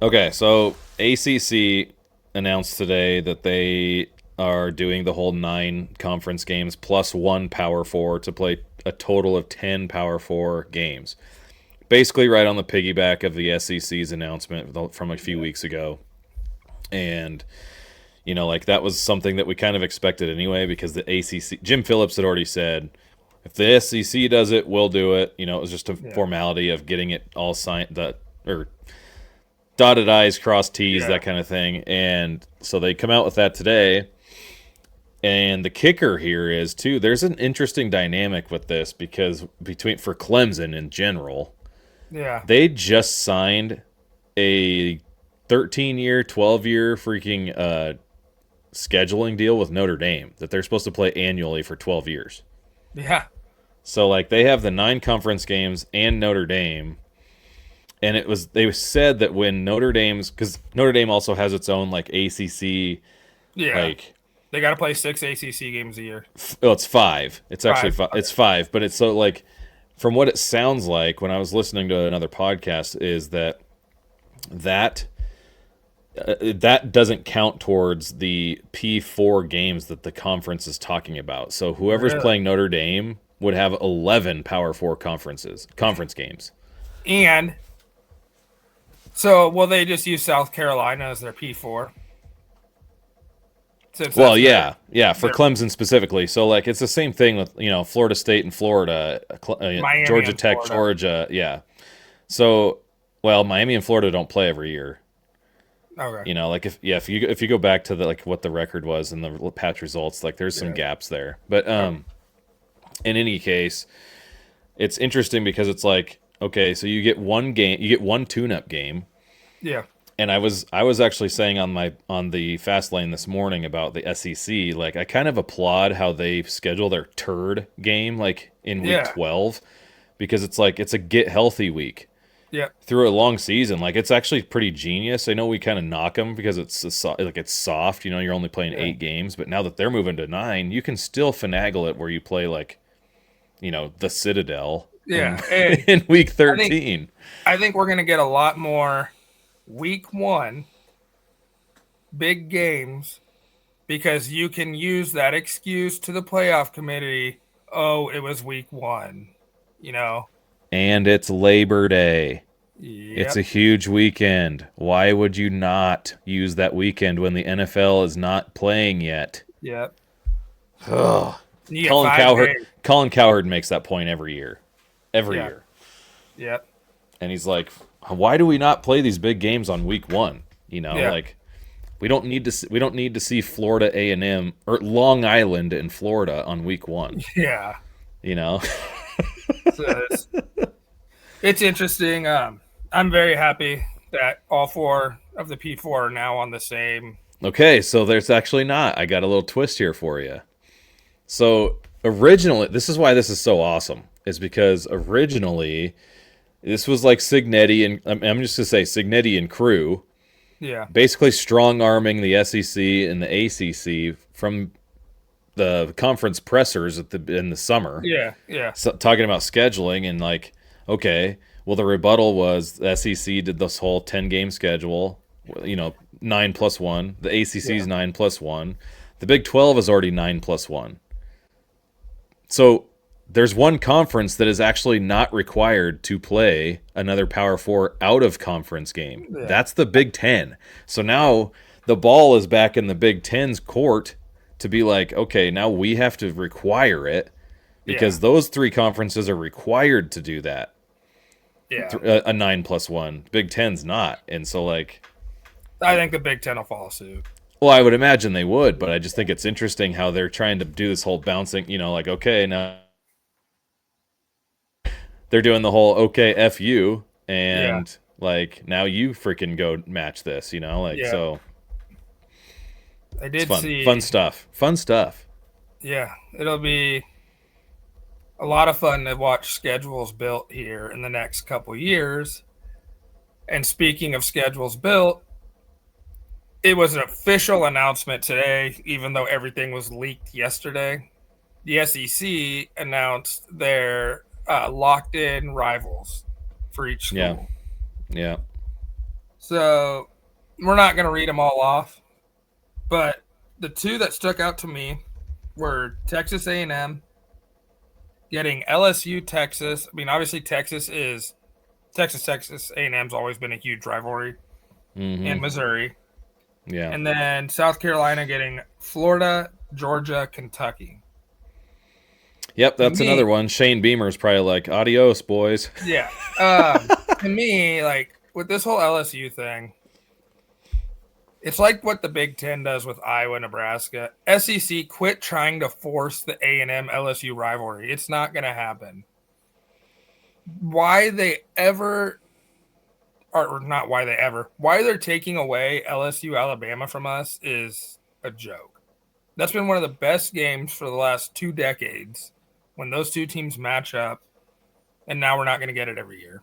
Okay, so ACC announced today that they are doing the whole 9 conference games plus 1 Power 4 to play a total of 10 Power 4 games. Basically right on the piggyback of the SEC's announcement from a few weeks ago. And, that was something that we kind of expected anyway, because the ACC, Jim Phillips had already said, if the SEC does it, we'll do it. It was just a formality of getting it all signed, or dotted I's, crossed T's, that kind of thing. And so they come out with that today. And the kicker here is, too, there's an interesting dynamic with this because for Clemson in general, they just signed a 13-year, 12-year freaking scheduling deal with Notre Dame that they're supposed to play annually for 12 years. Yeah. So, like, they have the 9 conference games and Notre Dame. And they said that when because Notre Dame also has its own, like, ACC, like, They got to play 6 ACC games a year. Oh, it's 5. It's actually 5. It's 5, but it's so like from what it sounds like when I was listening to another podcast is that that doesn't count towards the P4 games that the conference is talking about. So whoever's Really? playing Notre Dame would have 11 Power 4 conference games. And so, will they just use South Carolina as their P4? Well, yeah, for Clemson specifically. So, like, it's the same thing with Florida State and Florida, Miami Georgia and Tech, Florida. Georgia, yeah. So, well, Miami and Florida don't play every year. Okay. Like if you go back to the like what the record was and the patch results, like there's some gaps there. But in any case, it's interesting because it's like, okay, so you get one tune-up game. Yeah. And I was actually saying on the fast lane this morning about the SEC, like I kind of applaud how they schedule their turd game like in week 12 because it's like it's a get healthy week. Yeah. Through a long season, like it's actually pretty genius. I know we kind of knock them because it's it's soft. You're only playing 8 games, but now that they're moving to 9, you can still finagle it where you play like, the Citadel. Yeah. In week 13. I think we're gonna get a lot more week 1 big games because you can use that excuse to the playoff committee. Oh, it was week 1. And it's Labor Day. Yep. It's a huge weekend. Why would you not use that weekend when the NFL is not playing yet? Yep. Ugh. Colin Cowherd makes that point every year. Every year. Yep. And he's like, why do we not play these big games on week 1? Like we don't need to see Florida A&M or Long Island in Florida on week 1. Yeah. So it's interesting. I'm very happy that all 4 of the P4 are now on the same. Okay, so there's actually not. I got a little twist here for you. So originally, this is why this is so awesome, is because originally this was like Signetti and I'm just going to say Signetti and crew. Yeah. Basically strong-arming the SEC and the ACC from the conference pressers in the summer. Yeah, yeah. So, talking about scheduling and like, okay, well the rebuttal was the SEC did this whole 10-game schedule, 9+1. The ACC's 9+1. The Big 12 is already 9+1. So there's one conference that is actually not required to play another Power 4 out of conference game. Yeah. That's the Big 10. So now the ball is back in the Big 10's court to be like, okay, now we have to require it because those 3 conferences are required to do that. Yeah. A 9+1. Big 10's not. And so like, I think the Big 10 will follow suit. Well, I would imagine they would, but I just think it's interesting how they're trying to do this whole bouncing, like, okay, now they're doing the whole okay F you and like now you freaking go match this, so I did see fun stuff. Yeah, it'll be a lot of fun to watch schedules built here in the next couple years. And speaking of schedules built, it was an official announcement today, even though everything was leaked yesterday. The SEC announced their locked-in rivals for each school. Yeah. So we're not going to read them all off, but the 2 that stuck out to me were Texas A&M getting LSU, Texas. I mean, obviously Texas A&M's always been a huge rivalry. And Missouri. Yeah. And then South Carolina getting Florida, Georgia, Kentucky. Yep, that's another one. Shane Beamer's probably like, adios, boys. Yeah. To me, like, with this whole LSU thing, it's like what the Big Ten does with Iowa, Nebraska. SEC, quit trying to force the A&M LSU rivalry. It's not going to happen. Why they're taking away LSU Alabama from us is a joke. That's been one of the best games for the last 2 decades when those 2 teams match up, and now we're not going to get it every year.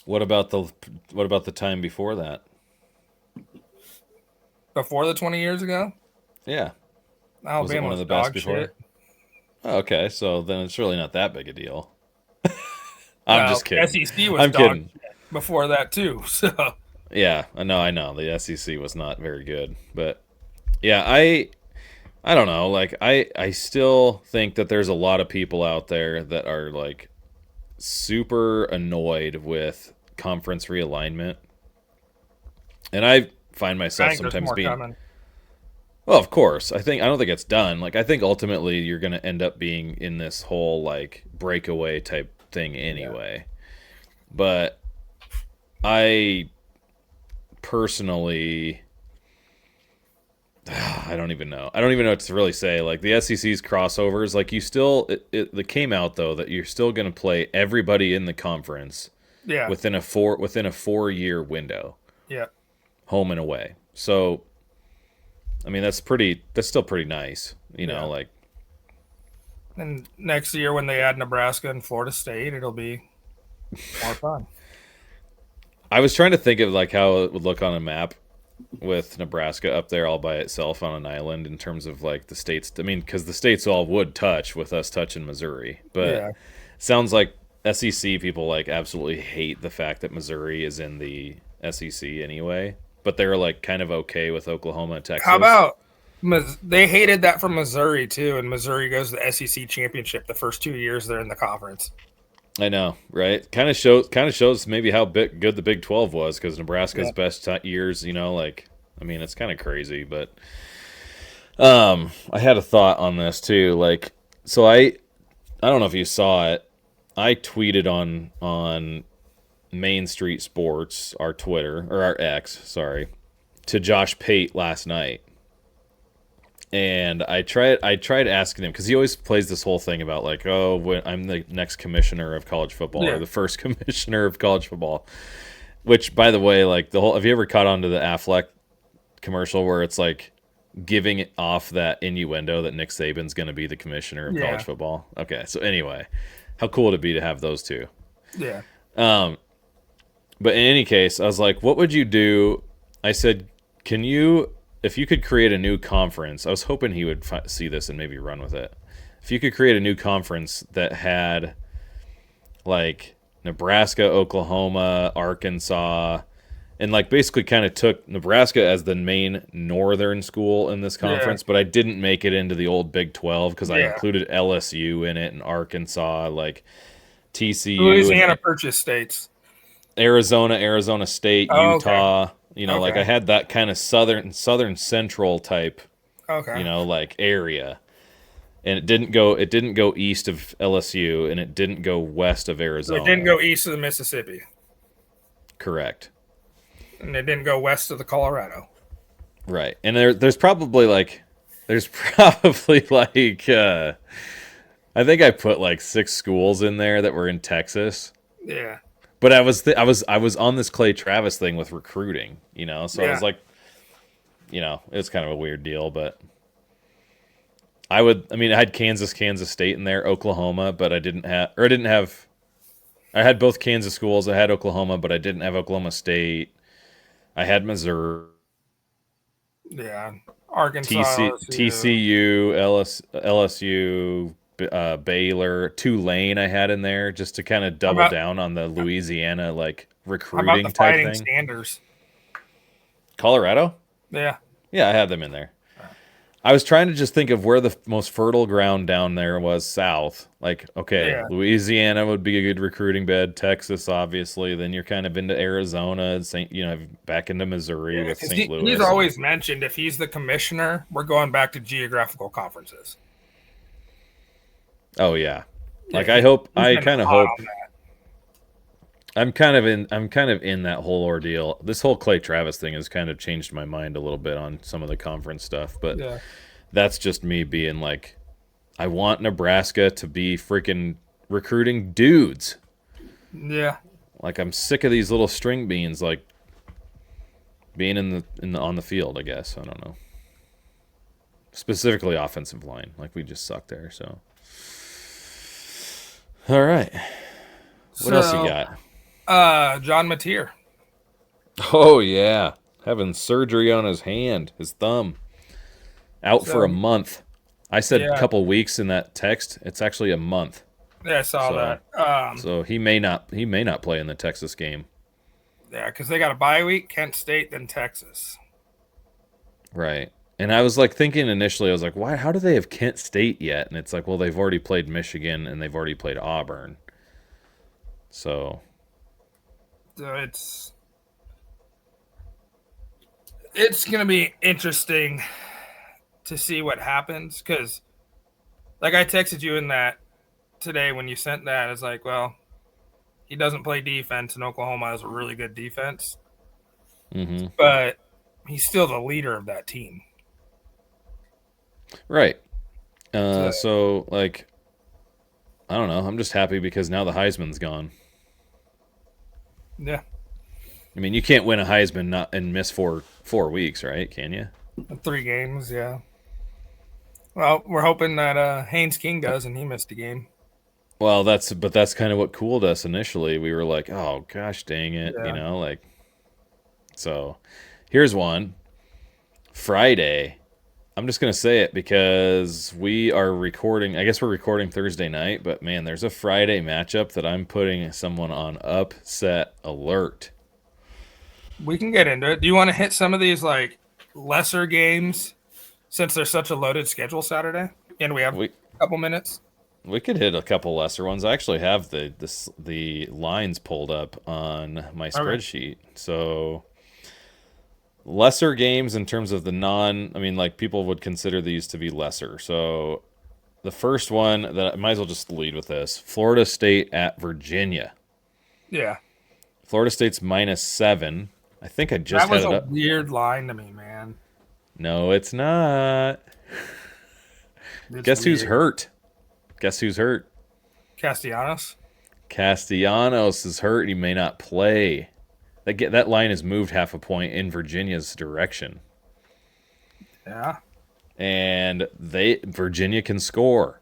What about the time before that? Before the 20 years ago? Yeah. Alabama Was it one of the dog best before? shit. Oh, okay, so then it's really not that big a deal. I'm just kidding. SEC was I'm dog kidding. shit before that too. So Yeah, I know. The SEC was not very good, but yeah, I don't know. Like I still think that there's a lot of people out there that are like super annoyed with conference realignment, and I find I myself think there's sometimes more being. coming. Well, of course. I don't think it's done. Like I think ultimately you're going to end up being in this whole like breakaway type thing anyway. But I personally I don't even know. I don't even know what to really say. Like the SEC's crossovers, like you still it came out though that you're still going to play everybody in the conference Yeah. within a 4-year window, Yeah. home and away. So I mean that's still pretty nice, you know, like And next year when they add Nebraska and Florida State, it'll be more fun. I was trying to think of like how it would look on a map with Nebraska up there all by itself on an island in terms of like the states. I mean, because the states all would touch with us touching Missouri, but Yeah. sounds like SEC people like absolutely hate the fact that Missouri is in the SEC anyway. But they're like kind of okay with Oklahoma and Texas. How about they hated that from Missouri too, and Missouri goes to the SEC championship the first 2 years they're in the conference. I know, right? Kind of shows maybe how good the Big 12 was because Nebraska's best years, you know, like I mean, it's kind of crazy, but I had a thought on this too. Like, so I don't know if you saw it. I tweeted on Main Street Sports, our Twitter or our X, sorry, to Josh Pate last night. And I tried asking him because he always plays this whole thing about like, oh, I'm the next commissioner of college football or the first commissioner of college football. Which, by the way, like have you ever caught on to the Affleck commercial where it's like giving it off that innuendo that Nick Saban's going to be the commissioner of college football? Okay, so anyway, how cool would it be to have those two? Yeah. But in any case, I was like, what would you do? I said, if you could create a new conference, I was hoping he would see this and maybe run with it. If you could create a new conference that had like Nebraska, Oklahoma, Arkansas, and like basically kind of took Nebraska as the main northern school in this conference, but I didn't make it into the old Big 12 because I included LSU in it and Arkansas, like TCU. Louisiana purchased states. Arizona State, Utah. Okay. You know, like I had that kind of southern central type, you know, like area. And it didn't go east of LSU and it didn't go west of Arizona. So it didn't go east of the Mississippi. Correct. And it didn't go west of the Colorado. Right. And there's probably like I think I put like 6 schools in there that were in Texas. Yeah. But I was on this Clay Travis thing with recruiting, you know, so I was like, you know, it's kind of a weird deal, but I had Kansas State in there, Oklahoma, but I had both Kansas schools. I had Oklahoma, but I didn't have Oklahoma State. I had Missouri. Yeah. Arkansas. TCU, LSU, Baylor, Tulane I had in there just to kind of double down on the Louisiana like recruiting type Fighting thing. Sanders? Colorado? Yeah. Yeah, I had them in there. I was trying to just think of where the most fertile ground down there was south. Like, okay, Louisiana would be a good recruiting bed. Texas, obviously. Then you're kind of into Arizona, back into Missouri with St. Louis. He's always mentioned if he's the commissioner, we're going back to geographical conferences. Oh yeah, like I kind of hope. I'm kind of in that whole ordeal. This whole Clay Travis thing has kind of changed my mind a little bit on some of the conference stuff, but that's just me being like, I want Nebraska to be freaking recruiting dudes. Yeah. Like I'm sick of these little string beans like being on the field, I guess. I don't know. Specifically offensive line. Like we just suck there, so. All right. What else you got? John Mateer. Oh yeah, having surgery on his hand, his thumb, out for a month. I said a Yeah. couple weeks in that text. It's actually a month. Yeah, I saw that. So he may not play in the Texas game. Yeah, because they got a bye week, Kent State, then Texas. Right. And I was like thinking initially, I was like, why? How do they have Kent State yet? And it's like, well, they've already played Michigan and they've already played Auburn. So it's gonna be interesting to see what happens, because like I texted you in that today when you sent that. It's like, well, he doesn't play defense, and Oklahoma has a really good defense, but he's still the leader of that team. Right. So like, I don't know. I'm just happy because now the Heisman's gone. Yeah. I mean, you can't win a Heisman and miss 4 weeks, right? Can you? 3 games, yeah. Well, we're hoping that Haynes King does, and he missed a game. Well, that's kind of what cooled us initially. We were like, oh gosh, dang it, Yeah. like. So, here's one. Friday. I'm just gonna say it because we are recording. I guess we're recording Thursday night, but man, there's a Friday matchup that I'm putting someone on upset alert. We can get into it. Do you want to hit some of these like lesser games since there's such a loaded schedule Saturday? And we have a couple minutes. We could hit a couple lesser ones. I actually have the lines pulled up on my spreadsheet. So lesser games in terms of like people would consider these to be lesser. So the first one that I might as well just lead with this: Florida State at Virginia. Yeah. Florida State's -7. I think I just that was had it a up. weird line to me, man. No, it's not. Guess who's hurt? Guess who's hurt? Castellanos. Castellanos is hurt. He may not play. That line has moved half a point in Virginia's direction. Yeah. And Virginia can score.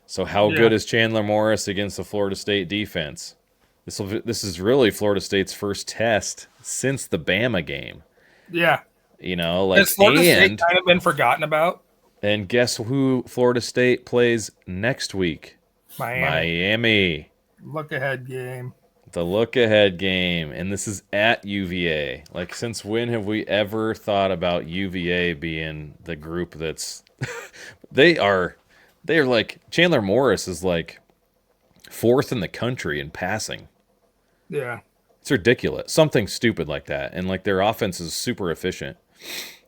So how good is Chandler Morris against the Florida State defense? This is really Florida State's first test since the Bama game. Yeah. Has Florida State kind of been forgotten about? And guess who Florida State plays next week? Miami. Look ahead game. The look ahead game. And this is at UVA. Like, since when have we ever thought about UVA being the group that's they are like, Chandler Morris is like 4th in the country in passing. Yeah. It's ridiculous. Something stupid like that. And like, their offense is super efficient.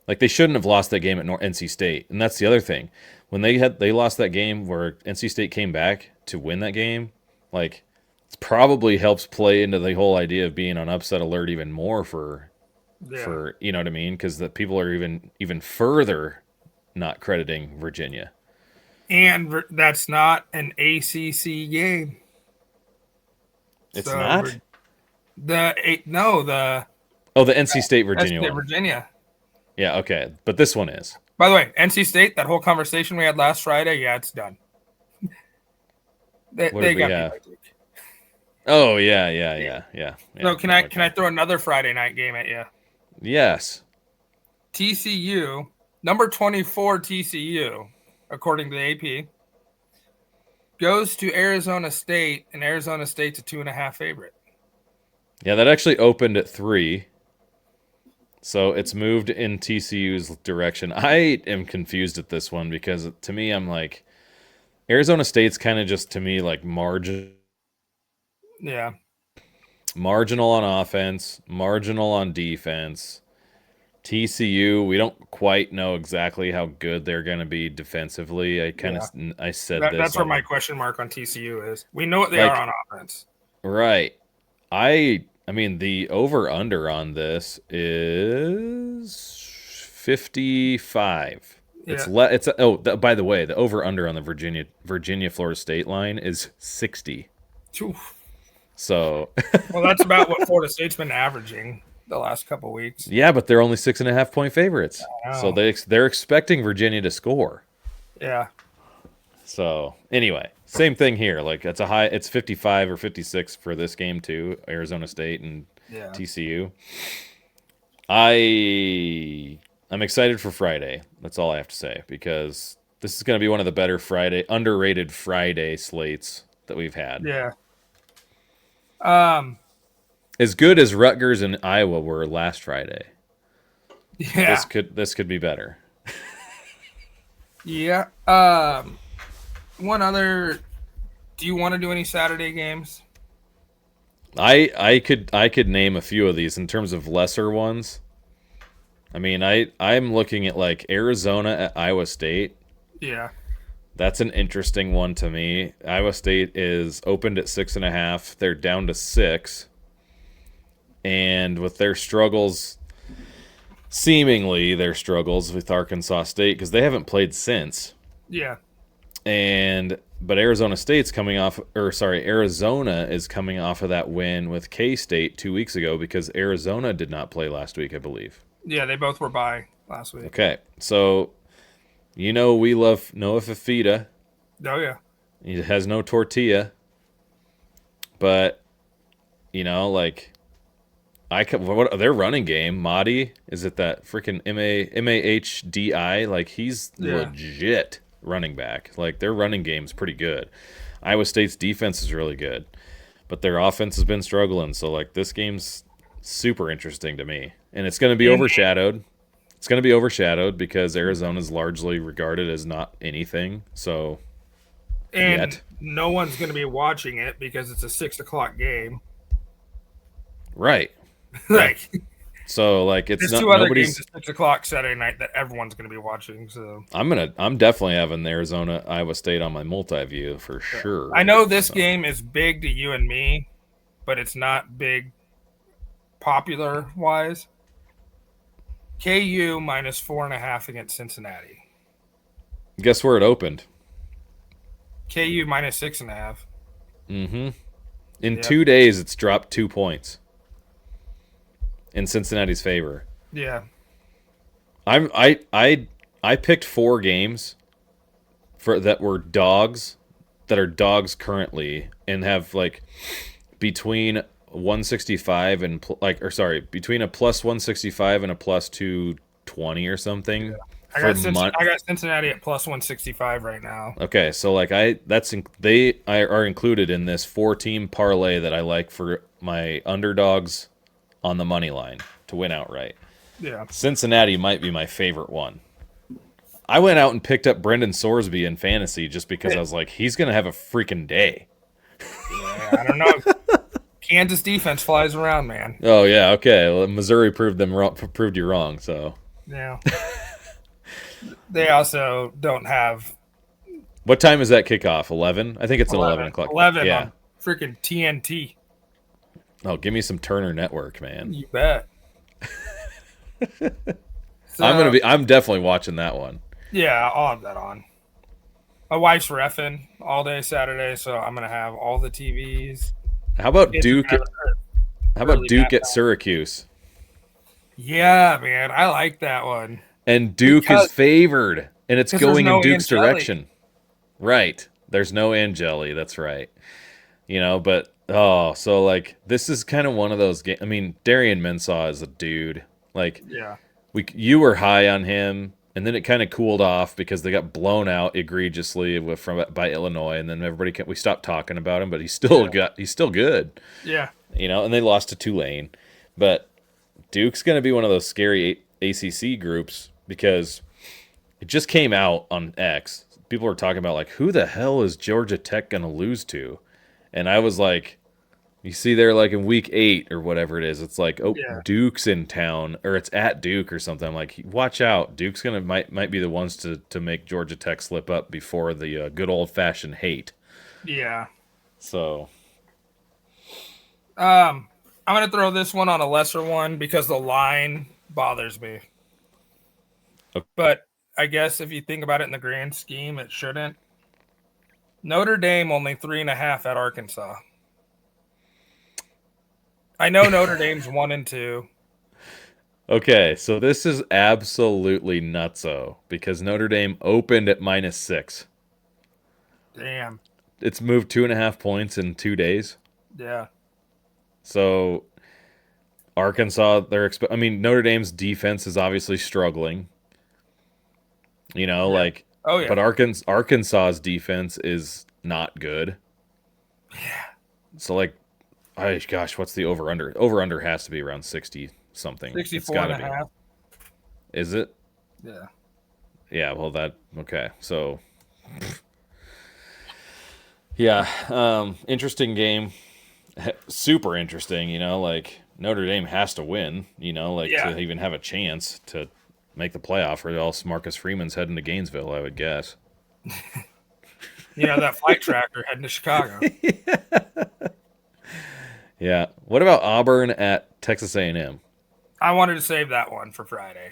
Like, they shouldn't have lost that game at NC State. And that's the other thing. When they lost that game where NC State came back to win that game, like, it probably helps play into the whole idea of being on upset alert even more for you know what I mean? Because the people are even further not crediting Virginia. And that's not an ACC game. It's not? The NC State Virginia one. Virginia. Yeah, okay. But this one is. By the way, NC State, that whole conversation we had last Friday, yeah, it's done. They got me. Oh, yeah. So can I throw another Friday night game at you? Yes. TCU, number 24 TCU, according to the AP, goes to Arizona State, and Arizona State's a 2.5 favorite. Yeah, that actually opened at 3. So it's moved in TCU's direction. I am confused at this one because to me, I'm like, Arizona State's kind of just, to me, like marginal. Yeah. Marginal on offense, marginal on defense. TCU, we don't quite know exactly how good they're going to be defensively. I said this. That's where my question mark on TCU is. We know what they are on offense. Right. I mean, the over-under on this is 55. Yeah. By the way, the over-under on the Virginia-Florida State line is 60. Oof. So. Well, that's about what Florida State's been averaging the last couple of weeks. Yeah, but they're only 6.5-point favorites. So they're expecting Virginia to score. Yeah. So anyway, same thing here. Like, it's 55 or 56 for this game too, Arizona State and TCU. I'm excited for Friday. That's all I have to say, because This is going to be one of the better underrated Friday slates that we've had. Yeah. As good as Rutgers and Iowa were last Friday. Yeah. This could be better. Yeah. One other. Do you want to do any Saturday games? I could name a few of these in terms of lesser ones. I mean, I'm looking at like Arizona at Iowa State. Yeah. That's an interesting one to me. Iowa State is opened at 6.5. They're down to 6. And with their struggles, seemingly their struggles with Arkansas State, because they haven't played since. Yeah. But Arizona is coming off of that win with K-State 2 weeks ago because Arizona did not play last week, I believe. Yeah, they both were bye last week. Okay, so we love Noah Fafita. Oh yeah. He has no tortilla, but their running game, Mahdi, is it that freaking Mahdi? Like he's legit running back. Like their running game's pretty good. Iowa State's defense is really good, but their offense has been struggling. So like this game's super interesting to me, and it's going to be overshadowed. It's going to be overshadowed because Arizona's largely regarded as not anything. So, no one's going to be watching it because it's a 6:00 game. Right. Like. So like it's there's not 2 other nobody's games at 6:00 Saturday night that everyone's going to be watching. So I'm definitely having Arizona Iowa State on my multi-view for sure. I know this game is big to you and me, but it's not big popular wise. KU minus 4.5 against Cincinnati. Guess where it opened? KU minus 6.5. Mm-hmm. In 2 days, it's dropped 2 points in Cincinnati's favor. Yeah. I picked 4 games that are dogs currently and have like between 165 and between a plus 165 and a plus 220 or something. Yeah. I got Cincinnati at plus 165 right now. Okay, so like they are included in this 4-team parlay that I like for my underdogs on the money line to win outright. Yeah. Cincinnati might be my favorite one. I went out and picked up Brendan Sorsby in fantasy just because I was like, he's going to have a freaking day. Yeah, I don't know. Kansas defense flies around, man. Oh, yeah, okay. Well, Missouri proved you wrong, so. Yeah. They also don't have... What time is that kickoff? 11? I think it's 11 o'clock. 11 yeah. on freaking TNT. Oh, give me some Turner Network, man. You bet. So, I'm definitely watching that one. Yeah, I'll have that on. My wife's reffing all day Saturday, so I'm gonna have all the TVs. How about Duke? Duke at Syracuse? Yeah, man, I like that one. And Duke is favored, and it's going in Duke's direction. Right. There's no Angeli. That's right. But so like this is kind of one of those games. I mean, Darian Mensah is a dude. Like, yeah, you were high on him, and then it kind of cooled off because they got blown out egregiously by Illinois, and then we stopped talking about him. But he's still good. Yeah. And they lost to Tulane, but Duke's going to be one of those scary ACC groups because it just came out on X. People were talking about like, who the hell is Georgia Tech going to lose to? And I was like, you see there like in week 8 or whatever it is, it's like, Duke's in town or it's at Duke or something. I'm like, watch out. Duke's might be the ones to make Georgia Tech slip up before the good old fashioned hate. Yeah. So. I'm going to throw this one on a lesser one because the line bothers me. Okay. But I guess if you think about it in the grand scheme, it shouldn't. Notre Dame only 3.5 at Arkansas. I know Notre Dame's 1-2. Okay, so this is absolutely nutso because Notre Dame opened at -6. Damn. It's moved 2.5 points in 2 days. Yeah. So Arkansas, Notre Dame's defense is obviously struggling. Like Oh yeah. But Arkansas's defense is not good. Yeah. So like, gosh, what's the over under? Over under has to be around 60 something. 64 It's got and to a be. half. Is it? Yeah. Yeah. Well, okay. So yeah, interesting game. Super interesting. You know, like Notre Dame has to win. You know, like Yeah. to even have a chance to make the playoff, or else Marcus Freeman's heading to Gainesville, I would guess. You know, that flight tracker heading to Chicago. Yeah. What about Auburn at Texas A&M? I wanted to save that one for Friday.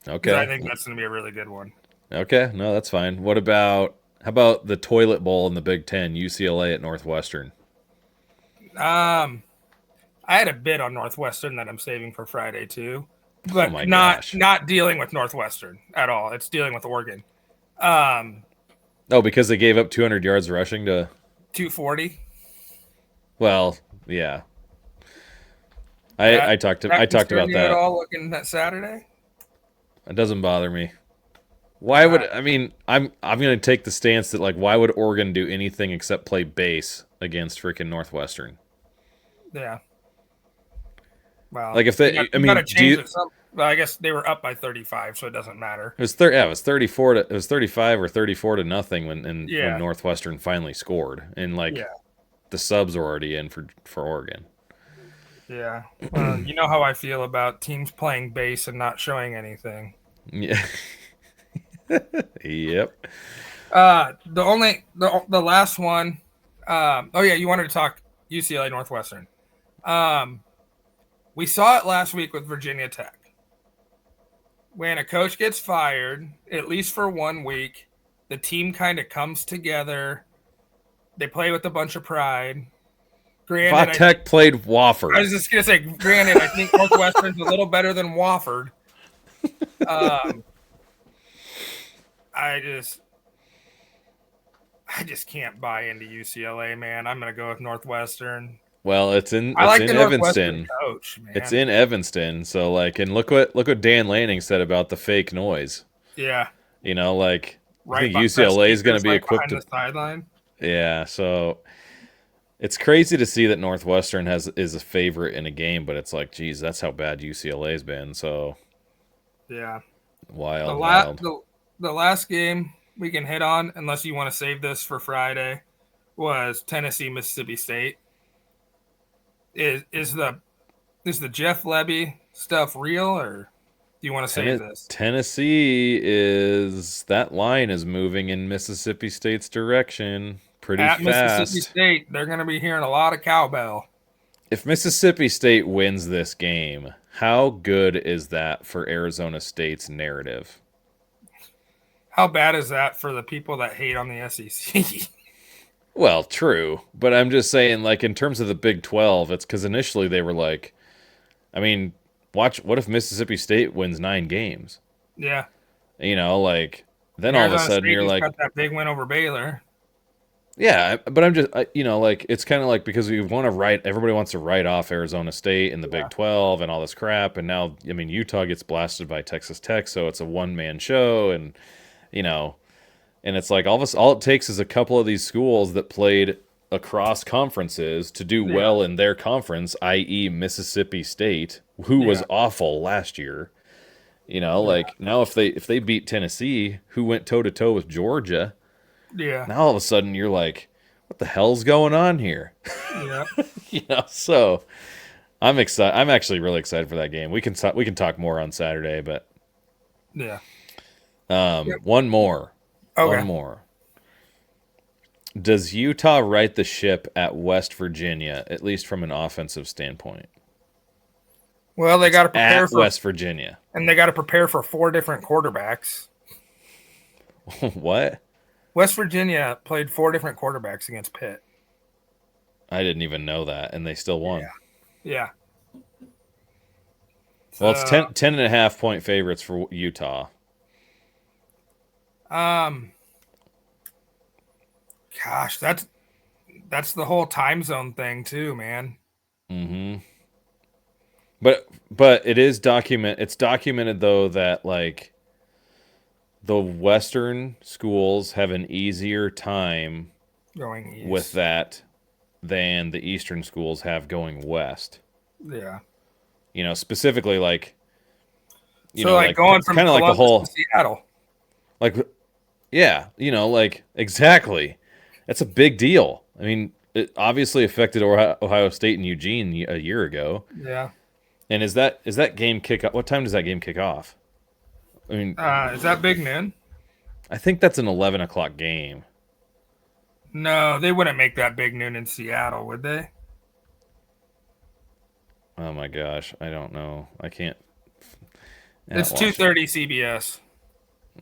Okay. I think that's going to be a really good one. Okay. No, that's fine. How about the Toilet Bowl in the Big Ten, UCLA at Northwestern? I had a bit on Northwestern that I'm saving for Friday too, but Oh my not gosh. dealing with Northwestern at all. It's dealing with Oregon. Oh, because they gave up 200 yards rushing to. 240. Well, yeah. I talked about concern you at that. all looking at Saturday? It doesn't bother me. Why would I mean? I'm gonna take the stance that like, why would Oregon do anything except play base against freaking Northwestern? Yeah. Well, Like if they, I mean, well, I guess they were up by 35, so it doesn't matter. It was 35 or 34 to nothing when Northwestern finally scored, and like the subs were already in for Oregon. Yeah. Well, you know how I feel about teams playing base and not showing anything. Yeah. Yep. The last one. You wanted to talk UCLA Northwestern. We saw it last week with Virginia Tech. When a coach gets fired, at least for 1 week, the team kind of comes together. They play with a bunch of pride. Granted, Tech played Wofford. I was just going to say, granted, I think Northwestern's a little better than Wofford. I just can't buy into UCLA, man. I'm going to go with Northwestern. Well, it's in Evanston. Coach, man. It's in Evanston, so like, and look what Dan Lanning said about the fake noise. Yeah. You know, like I think UCLA is going to be equipped to sideline. Yeah, so it's crazy to see that Northwestern is a favorite in a game, but it's like, geez, that's how bad UCLA's been. So yeah, wild. The last game we can hit on, unless you want to save this for Friday, was Tennessee Mississippi State. Is the Jeff Lebby stuff real, or do you want to save this? Tennessee that line is moving in Mississippi State's direction pretty fast. Mississippi State, they're going to be hearing a lot of cowbell. If Mississippi State wins this game, how good is that for Arizona State's narrative? How bad is that for the people that hate on the SEC? Well, true, but I'm just saying, like, in terms of the Big 12, it's because initially they were like, I mean, what if Mississippi State wins 9 games? Yeah. You know, like, then all of a sudden you're like, got that big win over Baylor. Yeah, but I'm just, like, it's kind of like, because everybody wants to write off Arizona State in the Big 12 and all this crap, and now, I mean, Utah gets blasted by Texas Tech, so it's a one-man show, and, you know, and it's like all it takes is a couple of these schools that played across conferences to do well in their conference, i.e. Mississippi State, who was awful last year. You know, like now if they beat Tennessee, who went toe-to-toe with Georgia, now all of a sudden you're like, what the hell's going on here? Yeah. You know, so I'm excited. I'm actually really excited for that game. We can talk more on Saturday, but one more. Okay. One more. Does Utah right the ship at West Virginia, at least from an offensive standpoint? Well, they got to prepare for West Virginia, and they got to prepare for 4 different quarterbacks. What? West Virginia played 4 different quarterbacks against Pitt. I didn't even know that, and they still won. Yeah. Well, it's 10.5 point favorites for Utah. Gosh, that's the whole time zone thing too, man. Mm-hmm. But it is it's documented though that like the Western schools have an easier time going east. with that than the Eastern schools have going west. Yeah. You know, specifically like, going from kind of like the whole to Seattle. like, yeah, like exactly. That's a big deal. I mean, it obviously affected Ohio State and Eugene a year ago. Yeah. And is that game kick off? What time does that game kick off? I mean, is that Big Noon? I think that's an 11 o'clock game. No, they wouldn't make that Big Noon in Seattle, would they? Oh my gosh, I don't know. I can't. It's 2:30 CBS.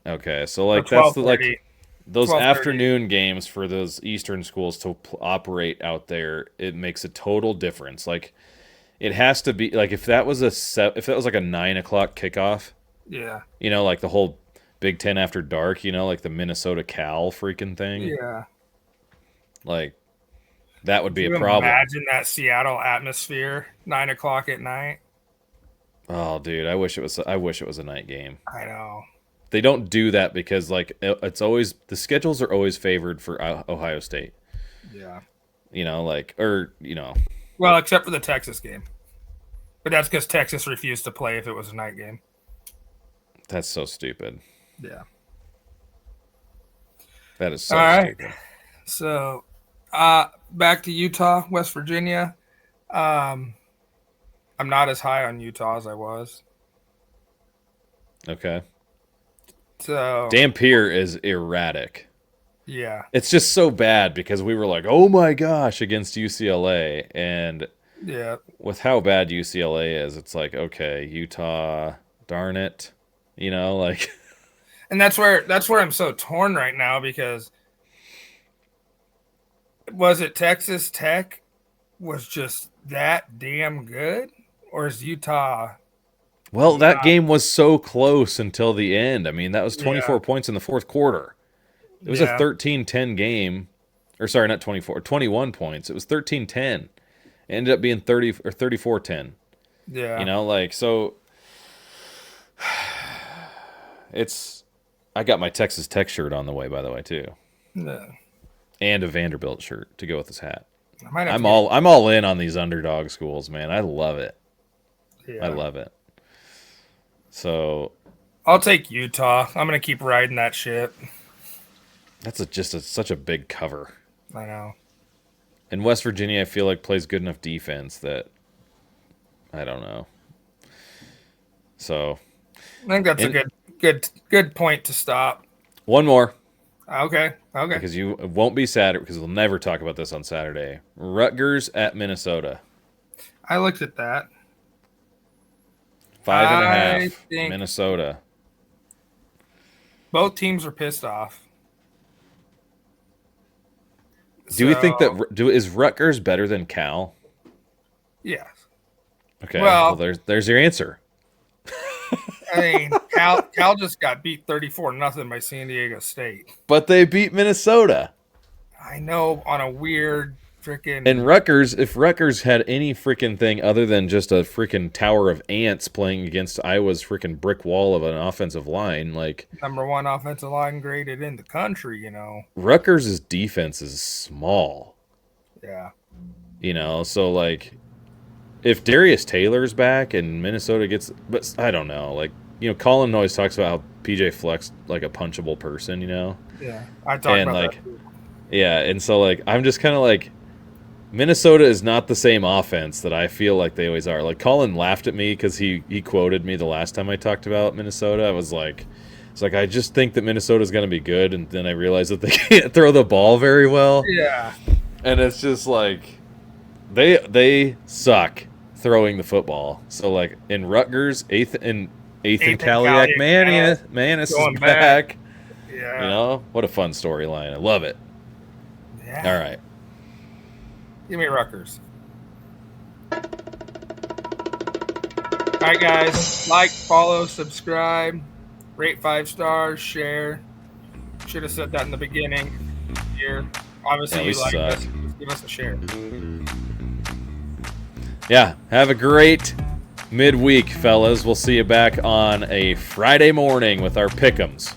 Okay, so like that's those 12:30. afternoon games for those Eastern schools to operate out there. It makes a total difference. Like it has to be like if that was like a 9 o'clock kickoff. Yeah. Like the whole Big Ten after dark. Like the Minnesota Cal freaking thing. Yeah. Like that would be Can a you problem. Imagine that Seattle atmosphere, 9 o'clock at night. Oh, dude, I wish it was a night game. I know. They don't do that because like it's always the schedules are always favored for Ohio State. Yeah. Well, except for the Texas game, but that's because Texas refused to play if it was a night game. That's so stupid. Yeah. That is so stupid. So, back to Utah, West Virginia. I'm not as high on Utah as I was. Okay. So Dampier is erratic. Yeah. It's just so bad because we were like, oh my gosh, against UCLA. And yeah, with how bad UCLA is, it's like, okay, Utah, darn it. Like and that's where I'm so torn right now because was it Texas Tech was just that damn good? Or is Utah? Well, that game was so close until the end. I mean, that was 24 points in the fourth quarter. It was a 13-10 game. Or sorry, not 24, 21 points. It was 13-10. It ended up being 30 or 34-10. Yeah. So I got my Texas Tech shirt on the way, by the way, too. Yeah. And a Vanderbilt shirt to go with his hat. I'm all in on these underdog schools, man. I love it. Yeah. I love it. So I'll take Utah. I'm gonna keep riding that ship. That's such a big cover. I know. And West Virginia, I feel like plays good enough defense that I don't know. So I think that's a good point to stop. One more. Okay. Because you won't be sad because we'll never talk about this on Saturday. Rutgers at Minnesota. I looked at that. 5.5. Minnesota. Both teams are pissed off. Do we think is Rutgers better than Cal? Yes. Okay. Well, there's your answer. I mean, Cal just got beat 34-0 by San Diego State. But they beat Minnesota. I know, on a weird freaking. And Rutgers, if Rutgers had any freaking thing other than just a freaking tower of ants playing against Iowa's freaking brick wall of an offensive line, like #1 offensive line graded in the country, Rutgers' defense is small. Yeah. So like if Darius Taylor's back and Minnesota gets, but I don't know, like, Colin always talks about how PJ Fleck's like a punchable person, Yeah, I talked about like, that too. Yeah, and so like I'm just kind of like Minnesota is not the same offense that I feel like they always are. Like Colin laughed at me because he quoted me the last time I talked about Minnesota. I was like, it's like I just think that Minnesota's going to be good, and then I realized that they can't throw the ball very well. Yeah, and it's just like they suck throwing the football. So like in Rutgers, Ethan Kaliak, man, this is back. Yeah, what a fun storyline. I love it. Yeah. All right. Give me Rutgers. All right, guys. Like, follow, subscribe, rate 5 stars, share. Should have said that in the beginning. Here, obviously, you like us. Just give us a share. Yeah. Have a great midweek, fellas. We'll see you back on a Friday morning with our pick'ems.